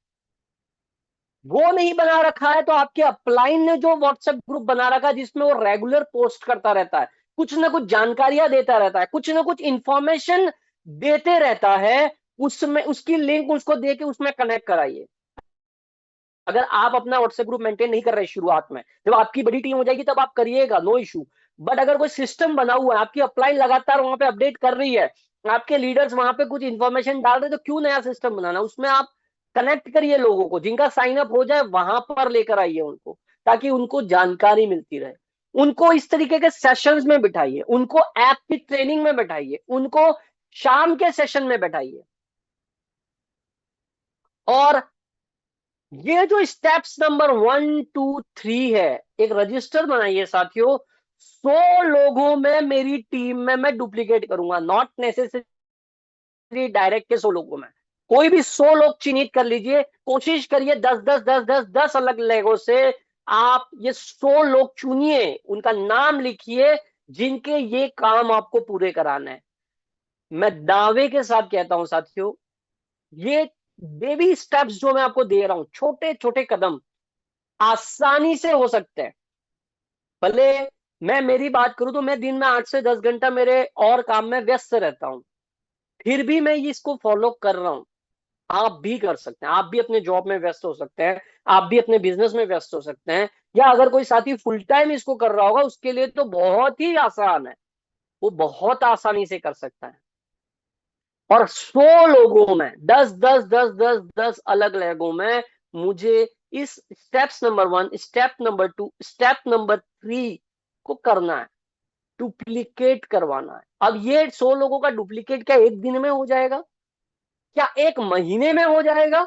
वो नहीं बना रखा है तो आपके अपलाइन ने जो व्हाट्सएप ग्रुप बना रखा है जिसमें वो रेगुलर पोस्ट करता रहता है, कुछ ना कुछ जानकारियां देता रहता है, कुछ ना कुछ इंफॉर्मेशन देते रहता है, उसमें उसकी लिंक उसको दे के उसमें कनेक्ट कराइए। अगर आप अपना व्हाट्सएप ग्रुप मेंटेन नहीं कर रहे शुरुआत में, जब आपकी बड़ी टीम हो जाएगी तब आप करिएगा, नो इशू। बट अगर कोई सिस्टम बना हुआ है, आपकी अपलाइन लगातार वहां पे अपडेट कर रही है, आपके लीडर्स वहां पे कुछ इंफॉर्मेशन डाल रहे हैं, तो क्यों नया सिस्टम बनाना? उसमें आप कनेक्ट करिए लोगों को, जिनका साइन अप हो जाए वहां पर लेकर आइए उनको, ताकि उनको जानकारी मिलती रहे। उनको इस तरीके के सेशंस में बिठाइए, उनको ऐप की ट्रेनिंग में बैठाइए, उनको शाम के सेशन में बैठाइए। और ये जो स्टेप्स नंबर 1, 2, 3 है, एक रजिस्टर बनाइए साथियों। 100 लोगों में मेरी टीम में मैं डुप्लीकेट करूंगा, नॉट नेसेसरी डायरेक्ट के 100 लोगों में। कोई भी 100 लोग चिन्हित कर लीजिए, कोशिश करिए 10 10 10 10 10 अलग लोगों से आप ये 100 लोग चुनिए, उनका नाम लिखिए जिनके ये काम आपको पूरे कराना है। मैं दावे के साथ कहता हूं साथियों, ये बेबी स्टेप्स जो मैं आपको दे रहा हूं, छोटे छोटे कदम आसानी से हो सकते हैं। भले मैं मेरी बात करूं तो मैं दिन में 8 से 10 घंटा मेरे और काम में व्यस्त रहता हूं, फिर भी मैं इसको फॉलो कर रहा हूं। आप भी कर सकते हैं, आप भी अपने जॉब में व्यस्त हो सकते हैं, आप भी अपने बिजनेस में व्यस्त हो सकते हैं, या अगर कोई साथी फुल टाइम इसको कर रहा होगा उसके लिए तो बहुत ही आसान है, वो बहुत आसानी से कर सकता है। और 100 लोगों में 10 10 10 10 10 अलग लोगों में मुझे इस steps number 1, step number 2, step number 3 को करना है, डुप्लीकेट करवाना है। अब ये 100 लोगों का डुप्लीकेट क्या एक दिन में हो जाएगा? क्या एक महीने में हो जाएगा?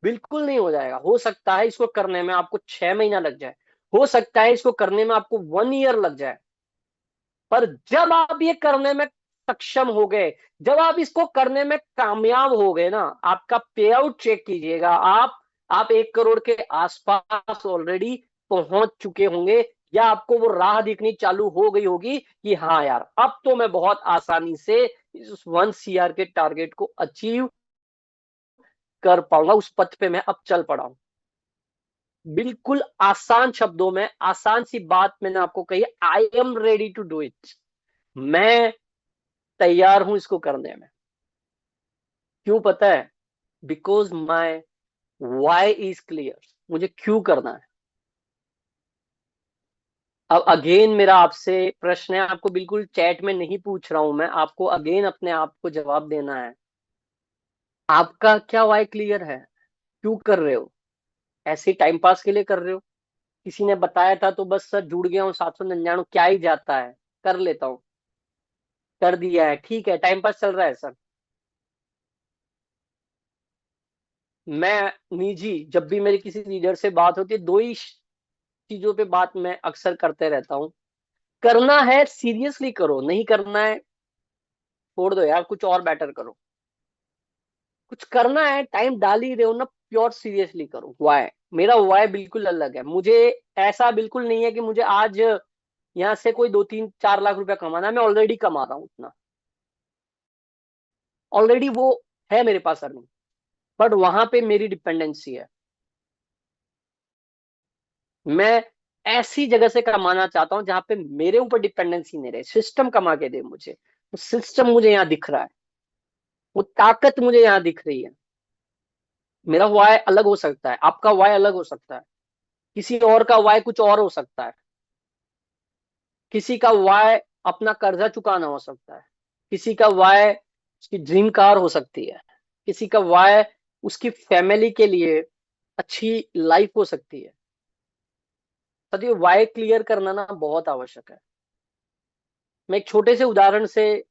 बिल्कुल नहीं हो जाएगा। हो सकता है इसको करने में आपको 6 महीना लग जाए, हो सकता है इसको करने में आपको 1 ईयर लग जाए, पर जब आप ये करने में सक्षम हो गए, जब आप इसको करने में कामयाब हो गए ना, आपका पे आउट चेक कीजिएगा, आप 1 करोड़ के आसपास ऑलरेडी पहुंच चुके होंगे, या आपको वो राह दिखनी चालू हो गई होगी कि हाँ यार, अब तो मैं बहुत आसानी से इस 1 CR के टारगेट को अचीव कर पाऊंगा, उस पथ पे मैं अब चल पड़ा हूं। बिल्कुल आसान शब्दों में, आसान सी बात मैंने आपको कही, I am ready to do it. मैं तैयार हूं इसको करने में। क्यों पता है? Because my why is clear. मुझे क्यों करना है। अब अगेन मेरा आपसे प्रश्न है, आपको बिल्कुल चैट में नहीं पूछ रहा हूं मैं, आपको अगेन अपने आप को जवाब देना है। आपका क्या वाई क्लियर है? क्यों कर रहे हो? ऐसे टाइम पास के लिए कर रहे हो? किसी ने बताया था तो बस सर जुड़ गया हूँ, 799 क्या ही जाता है, कर लेता हूँ, कर दिया है, ठीक है, टाइम पास चल रहा है सर। मैं निजी, जब भी मेरी किसी लीडर से बात होती है, दो ही चीजों पे बात मैं अक्सर करते रहता हूँ। करना है सीरियसली करो, नहीं करना है छोड़ दो यार, कुछ और बेटर करो। कुछ करना है, टाइम डाल ही रहे हो ना, प्योर सीरियसली करो। वाई, मेरा वाई बिल्कुल अलग है। मुझे ऐसा बिल्कुल नहीं है कि मुझे आज यहाँ से कोई 2-3-4 लाख रुपया कमाना है, मैं ऑलरेडी कमा रहा हूँ उतना, ऑलरेडी वो है मेरे पास अर्निंग, बट वहां पे मेरी डिपेंडेंसी है। मैं ऐसी जगह से कमाना चाहता हूं जहां पे मेरे ऊपर डिपेंडेंसी नहीं रहे, सिस्टम कमा के दे मुझे। वो सिस्टम मुझे यहाँ दिख रहा है, वो ताकत मुझे यहाँ दिख रही है। मेरा वाई अलग हो सकता है, आपका वाई अलग हो सकता है, किसी और का वाई कुछ और हो सकता है। किसी का वाई अपना कर्जा चुकाना हो सकता है, किसी का वाई उसकी ड्रीम कार हो सकती है, किसी का वाई उसकी फैमिली के लिए अच्छी लाइफ हो सकती है। तो वाई क्लियर करना ना बहुत आवश्यक है। मैं एक छोटे से उदाहरण से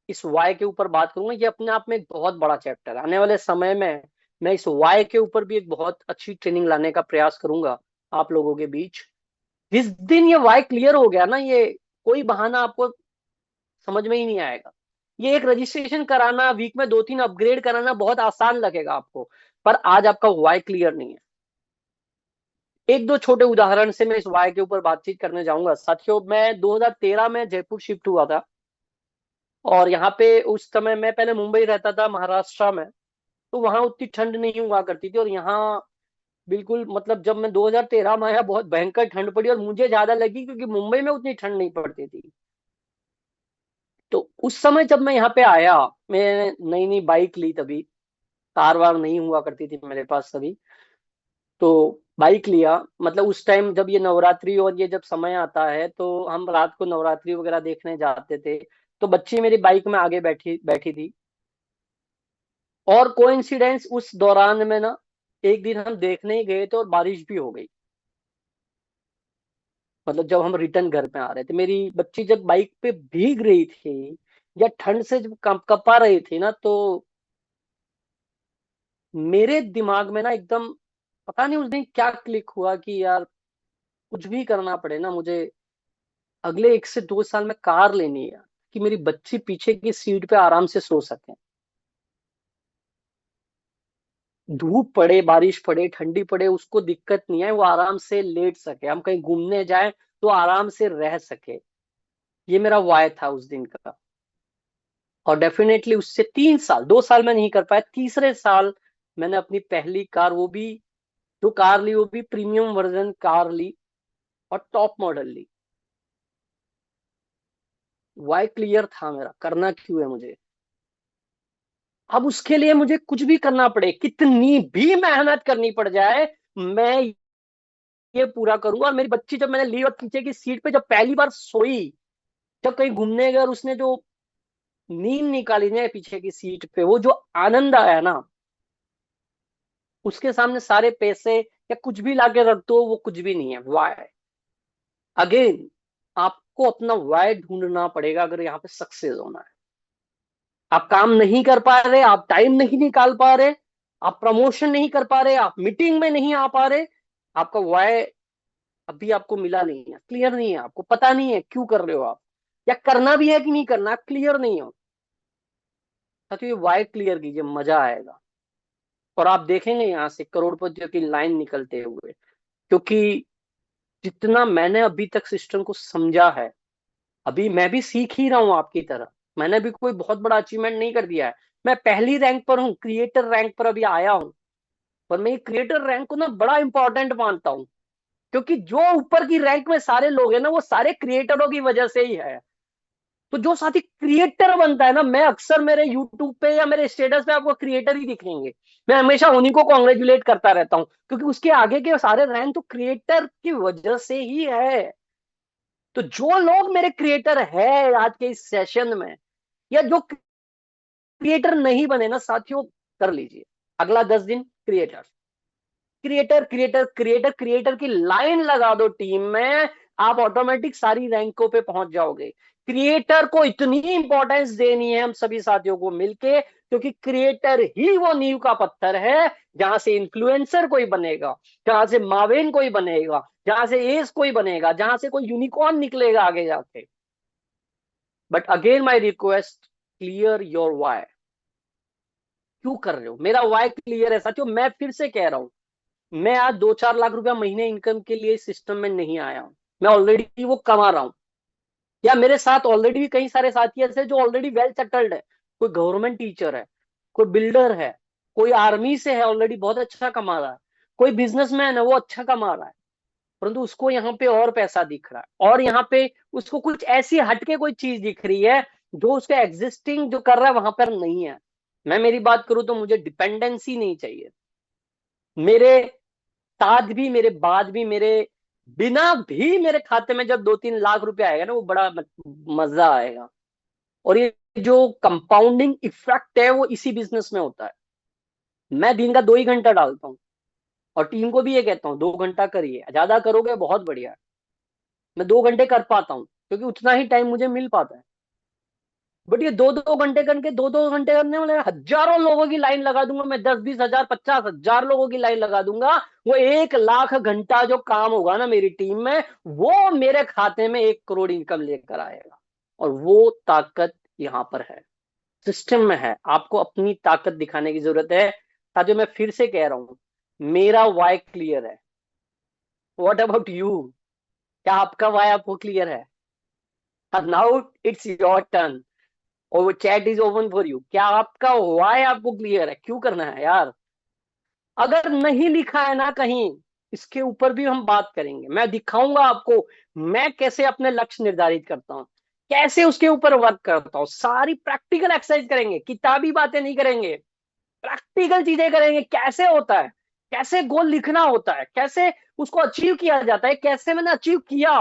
इस वाई के ऊपर बात करूंगा, ये अपने आप में एक बहुत बड़ा चैप्टर है। आने वाले समय में मैं इस वाई के ऊपर भी एक बहुत अच्छी ट्रेनिंग लाने का प्रयास करूंगा आप लोगों के बीच। जिस दिन ये वाई क्लियर हो गया ना, ये कोई बहाना आपको समझ में ही नहीं आएगा। ये एक रजिस्ट्रेशन कराना, वीक में 2-3 अपग्रेड कराना बहुत आसान लगेगा आपको, पर आज आपका वाई क्लियर नहीं है। एक दो छोटे उदाहरण से मैं इस वाई के ऊपर बातचीत करने जाऊंगा। साथियों, मैं 2013 में जयपुर शिफ्ट हुआ था, और यहाँ पे उस समय मैं पहले मुंबई रहता था, महाराष्ट्र में, तो वहां उतनी ठंड नहीं हुआ करती थी, और यहाँ बिल्कुल मतलब जब मैं 2013 में आया बहुत भयंकर ठंड पड़ी, और मुझे ज्यादा लगी क्योंकि मुंबई में उतनी ठंड नहीं पड़ती थी। तो उस समय जब मैं यहाँ पे आया, मैं नई नई बाइक ली तभी, कार वार नहीं हुआ करती थी मेरे पास तभी, तो बाइक लिया। मतलब उस टाइम जब ये नवरात्रि और ये जब समय आता है, तो हम रात को नवरात्रि वगैरह देखने जाते थे, तो बच्ची मेरी बाइक में आगे बैठी बैठी थी। और कोइंसिडेंस उस दौरान में ना, एक दिन हम देखने ही गए थे और बारिश भी हो गई। मतलब जब हम रिटर्न घर पे आ रहे थे, मेरी बच्ची जब बाइक पे भीग रही थी, या ठंड से जब कपा रही थी ना, तो मेरे दिमाग में ना एकदम पता नहीं उस दिन क्या क्लिक हुआ कि यार, कुछ भी करना पड़े ना मुझे, अगले 1 से 2 साल में कार लेनी है, कि मेरी बच्ची पीछे की सीट पे आराम से सो सके। धूप पड़े, बारिश पड़े, ठंडी पड़े, उसको दिक्कत नहीं है, वो आराम से लेट सके, हम कहीं घूमने जाए तो आराम से रह सके। ये मेरा वाय था उस दिन का। और डेफिनेटली उससे 3 साल, 2 साल में नहीं कर पाया, तीसरे साल मैंने अपनी पहली कार, वो भी जो कार ली वो भी प्रीमियम वर्जन कार ली, और टॉप मॉडल ली। वाई क्लियर था मेरा, करना क्यों है मुझे। अब उसके लिए मुझे कुछ भी करना पड़े, कितनी भी मेहनत करनी पड़ जाए, मैं ये पूरा करूंगा। और मेरी बच्ची जब मैंने ली और पीछे की सीट पे जब पहली बार सोई, जब कहीं घूमने गए और उसने जो नींद निकाली ना पीछे की सीट पे, वो जो आनंद आया ना, उसके सामने सारे पैसे या कुछ भी लाके रख दो, वो कुछ भी नहीं है। वाई? अगेन, आपको अपना वाई ढूंढना पड़ेगा अगर यहाँ पे सक्सेस होना है। आप काम नहीं कर पा रहे, आप टाइम नहीं निकाल पा रहे, आप प्रमोशन नहीं कर पा रहे, आप मीटिंग में नहीं आ पा रहे, आपका वाई अभी आपको मिला नहीं है, क्लियर नहीं है, आपको पता नहीं है क्यों कर रहे हो आप, या करना भी है कि नहीं करना, क्लियर नहीं हो। तो ये वाई क्लियर कीजिए, मजा आएगा। और आप देखेंगे यहाँ से करोड़पतियों की लाइन निकलते हुए, क्योंकि जितना मैंने अभी तक सिस्टम को समझा है, अभी मैं भी सीख ही रहा हूँ आपकी तरह। मैंने भी कोई बहुत बड़ा अचीवमेंट नहीं कर दिया है। मैं पहली रैंक पर हूँ, क्रिएटर रैंक पर अभी आया हूँ। पर मैं क्रिएटर रैंक को ना बड़ा इंपॉर्टेंट मानता हूँ, क्योंकि जो ऊपर की रैंक में सारे लोग हैं ना, वो सारे क्रिएटरों की वजह से ही है। तो जो साथी क्रिएटर बनता है ना, मैं अक्सर मेरे यूट्यूब पे या मेरे स्टेटस पे आपको क्रिएटर ही दिखेंगे। मैं हमेशा उन्हीं को कॉन्ग्रेचुलेट करता रहता हूँ, क्योंकि उसके आगे के सारे रैंक तो क्रिएटर की वजह से ही है। तो जो लोग मेरे क्रिएटर है आज के इस सेशन में, या जो क्रिएटर नहीं बने ना साथियों, कर लीजिए अगला 10 दिन creator, creator creator creator creator की लाइन लगा दो टीम में, आप ऑटोमेटिक सारी रैंकों पे पहुंच जाओगे। क्रिएटर को इतनी इंपॉर्टेंस देनी है हम सभी साथियों को मिलके, क्योंकि क्रिएटर ही वो नींव का पत्थर है जहां से इन्फ्लुएंसर कोई बनेगा, जहां से मावेन कोई बनेगा, जहां से एस कोई बनेगा, जहां से कोई यूनिकॉर्न निकलेगा आगे जाके। But again my request, clear your why. क्यों कर रहे हो? मेरा वाई क्लियर है साथियों। मैं फिर से कह रहा हूं, मैं आज 2-4 लाख रुपया महीने इनकम के लिए सिस्टम में नहीं आया हूं। मैं ऑलरेडी वो कमा रहा हूं। या मेरे साथ ऑलरेडी भी कई सारे साथी ऐसे जो ऑलरेडी वेल सेटल्ड है। कोई गवर्नमेंट टीचर है, कोई बिल्डर है, कोई आर्मी से है, ऑलरेडी बहुत अच्छा कमा रहा है, कोई बिजनेसमैन है, वो अच्छा कमा रहा है। परंतु उसको यहाँ पे और पैसा दिख रहा है, और यहाँ पे उसको कुछ ऐसी हटके कोई चीज दिख रही है जो उसके एग्जिस्टिंग जो कर रहा है वहां पर नहीं है। मैं मेरी बात करूं तो मुझे डिपेंडेंसी नहीं चाहिए। मेरे साथ भी, मेरे बाद भी, मेरे बिना भी मेरे खाते में जब 2-3 लाख रुपए आएगा ना, वो बड़ा मजा आएगा। और ये जो कंपाउंडिंग इफेक्ट है वो इसी बिजनेस में होता है। मैं दिन का 2 ही घंटा डालता हूँ, और टीम को भी ये कहता हूँ 2 घंटा करिए, ज्यादा करोगे बहुत बढ़िया है। मैं 2 घंटे कर पाता हूँ क्योंकि उतना ही टाइम मुझे मिल पाता है। बट ये 2-2 घंटे करके, 2-2 घंटे करने वाले हजारों लोगों की लाइन लगा दूंगा मैं, 10-20 हजार 50 हजार लोगों की लाइन लगा दूंगा। वो 1 लाख घंटा जो काम होगा ना मेरी टीम में, वो मेरे खाते में 1 करोड़ इनकम लेकर आएगा। और वो ताकत यहाँ पर है, सिस्टम में है। आपको अपनी ताकत दिखाने की जरूरत है। साथियों, मैं फिर से कह रहा हूं, मेरा वाई क्लियर है। What about you? क्या आपका वाई आपको क्लियर है? नाउ इट्स योर टर्न, और वो chat is open for you. क्या आपका वाई आपको क्लियर है? क्यों करना है यार? अगर नहीं लिखा है ना कहीं, इसके ऊपर भी हम बात करेंगे। मैं दिखाऊंगा आपको मैं कैसे अपने लक्ष्य निर्धारित करता हूं, कैसे उसके ऊपर वर्क करता हूं। सारी प्रैक्टिकल एक्सरसाइज करेंगे, किताबी बातें नहीं करेंगे, प्रैक्टिकल चीजें करेंगे। कैसे होता है, कैसे गोल लिखना होता है, कैसे उसको अचीव किया जाता है, कैसे मैंने अचीव किया।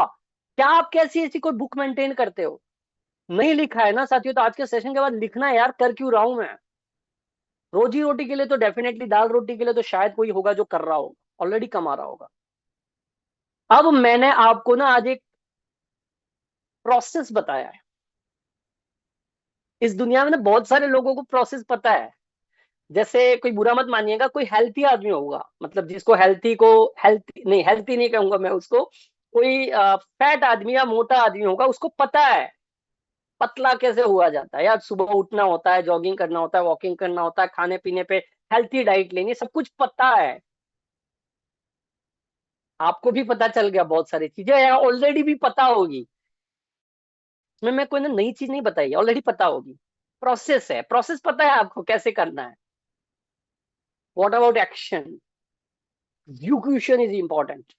क्या आप कैसी ऐसी कोई बुक मेंटेन करते हो? नहीं लिखा है ना साथियों, तो आज के सेशन के बाद लिखना है यार, कर क्यों रहा हूं मैं। रोजी रोटी के लिए तो डेफिनेटली, दाल रोटी के लिए तो शायद कोई होगा जो कर रहा होगा, ऑलरेडी कमा रहा होगा। अब मैंने आपको ना आज एक प्रोसेस बताया है। इस दुनिया में ना बहुत सारे लोगों को प्रोसेस पता है। जैसे, कोई बुरा मत मानिएगा, कोई हेल्थी आदमी होगा, मतलब जिसको हेल्थी को, हेल्थी नहीं कहूंगा मैं उसको, कोई फैट आदमी या मोटा आदमी होगा, उसको पता है पतला कैसे हुआ जाता है। यार सुबह उठना होता है, जॉगिंग करना होता है, वॉकिंग करना होता है, खाने पीने पे हेल्थी डाइट लेनी, सब कुछ पता है। आपको भी पता चल गया, बहुत सारी चीजें यार ऑलरेडी भी पता होगी। मैं कोई ना नई चीज नहीं बताई, ऑलरेडी पता होगी। प्रोसेस है, प्रोसेस पता है आपको कैसे करना है। What about action? Execution is important.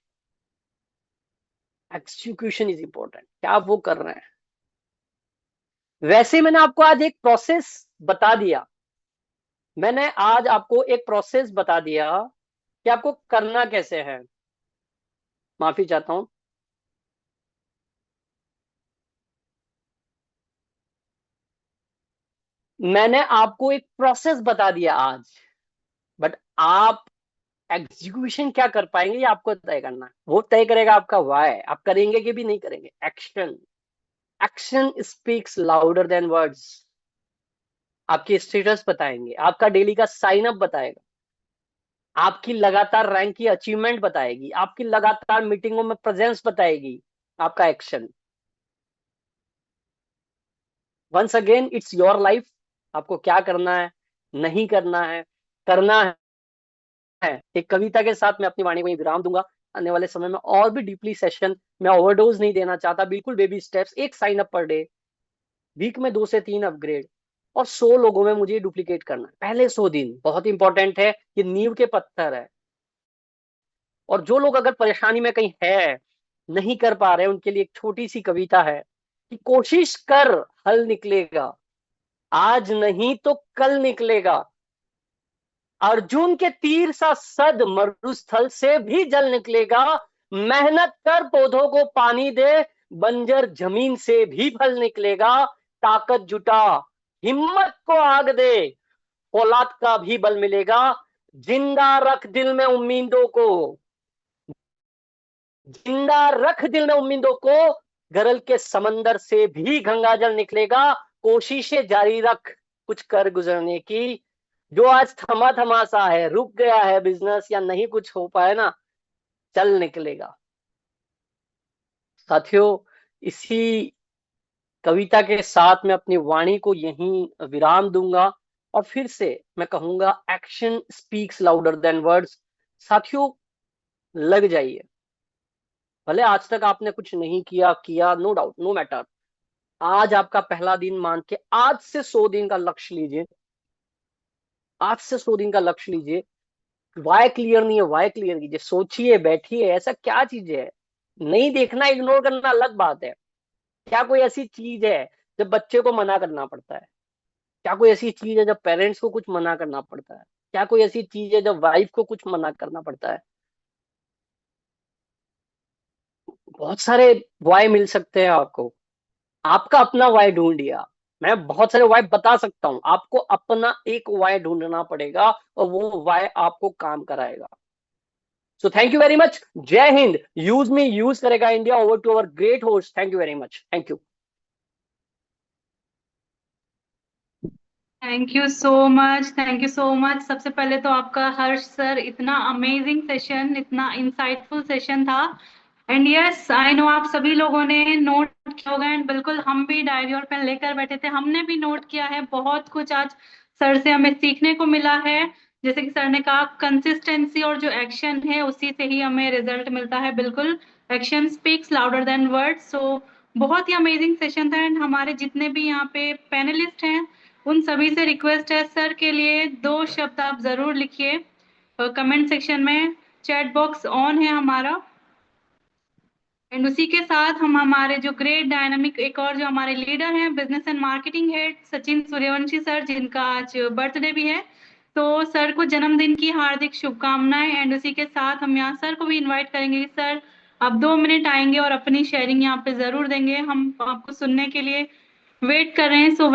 Execution is important, क्या आप वो कर रहे हैं? वैसे मैंने आपको आज एक प्रोसेस बता दिया, मैंने आज आपको एक प्रोसेस बता दिया कि आपको करना कैसे है। माफी चाहता हूं। मैंने आपको एक प्रोसेस बता दिया आज, बट आप एग्जीक्यूशन क्या कर पाएंगे ये आपको तय करना है, वो तय करेगा आपका वाई, आप करेंगे कि भी नहीं करेंगे। Action, action speaks louder than words. आपकी स्टेटस बताएंगे, आपका डेली का साइन अप बताएगा, आपकी लगातार रैंक की अचीवमेंट बताएगी, आपकी लगातार मीटिंगों में प्रेजेंस बताएगी, आपका action. Once again it's your life, आपको क्या करना है, नहीं करना है, करना है। एक कविता के साथ मैं अपनी वाणी को ही विराम दूंगा। आने वाले समय में और भी डीपली सेशन, मैं ओवरडोज नहीं देना चाहता, बिल्कुल बेबी स्टेप्स, एक sign up per day, week में 2 से 3 अपग्रेड, और 100 लोगों में मुझे डुप्लीकेट करना है पहले 100 दिन। बहुत इंपॉर्टेंट है, ये नींव के पत्थर है। और जो लोग अगर परेशानी में कहीं है, नहीं कर पा रहे, उनके लिए एक छोटी सी कविता है कि कोशिश कर, हल निकलेगा, आज नहीं तो कल निकलेगा। अर्जुन के तीर सा सद मरुस्थल से भी जल निकलेगा। मेहनत कर, पौधों को पानी दे, बंजर जमीन से भी फल निकलेगा। ताकत जुटा, हिम्मत को आग दे, औलाद का भी बल मिलेगा। जिंदा रख दिल में उम्मीदों को, जिंदा रख दिल में उम्मीदों को, गरल के समंदर से भी गंगा जल निकलेगा। कोशिशें जारी रख, कुछ कर गुजरने की। जो आज थमा थमा सा है, रुक गया है बिजनेस या नहीं कुछ हो पाए ना, चल निकलेगा। साथियों, इसी कविता के साथ मैं अपनी वाणी को यहीं विराम दूंगा, और फिर से मैं कहूंगा, action speaks louder than words. साथियों, लग जाइए। भले आज तक आपने कुछ नहीं किया, नो डाउट, नो मैटर। आज आपका पहला दिन मान के आज से 100 दिन का लक्ष्य लीजिए। आज से 100 दिन का लक्ष्य लीजिए। वाई क्लियर नहीं है, वाई क्लियर कीजिए, सोचिए, बैठिए, ऐसा क्या चीज है। नहीं देखना, इग्नोर करना अलग बात है। क्या कोई ऐसी चीज है जब बच्चे को मना करना पड़ता है? क्या कोई ऐसी चीज है जब पेरेंट्स को कुछ मना करना पड़ता है? क्या कोई ऐसी चीज है जब वाइफ को कुछ मना करना पड़ता है? बहुत सारे वाई मिल सकते हैं आपको। आपका अपना वाई ढूंढ लिया। मैं बहुत सारे वाई बता सकता हूं, आपको अपना एक वाई ढूंढना पड़ेगा, और वो वाई आपको काम कराएगा। So thank you very much. जय हिंद। यूज मी, यूज करेगा India. Over to our great host. Thank you very much. Thank you. Thank you so much, thank you so much. सबसे पहले तो आपका हर्ष सर, इतना अमेजिंग सेशन, इतना insightful session था। एंड यस, आई नो आप सभी लोगों ने नोट किया होगा, एंड बिल्कुल हम भी डायरी और पेन लेकर बैठे थे, हमने भी नोट किया है। बहुत कुछ आज सर से हमें सीखने को मिला है। जैसे कि सर ने कहा, कंसिस्टेंसी और जो एक्शन है उसी से ही हमें रिजल्ट मिलता है। बिल्कुल, action speaks louder than words. So बहुत ही अमेजिंग सेशन था। एंड हमारे जितने भी यहाँ पे पैनलिस्ट हैं, उन सभी से रिक्वेस्ट है, सर के लिए 2 शब्द आप जरूर लिखिए कमेंट सेक्शन में। चैट बॉक्स ऑन है हमारा। एंड उसी के साथ हम हमारे जो ग्रेट डायनामिक एक और जो हमारे लीडर हैं, business and marketing head Sachin Suryavanshi sir, जिनका आज बर्थडे भी है, तो सर को जन्मदिन की हार्दिक शुभकामनाएं। एंड उसी के साथ हम यहाँ सर को भी इनवाइट करेंगे कि सर आप 2 मिनट आएंगे और अपनी शेयरिंग यहाँ पे जरूर देंगे। हम आपको सुनने के लिए वेट कर रहे हैं। सो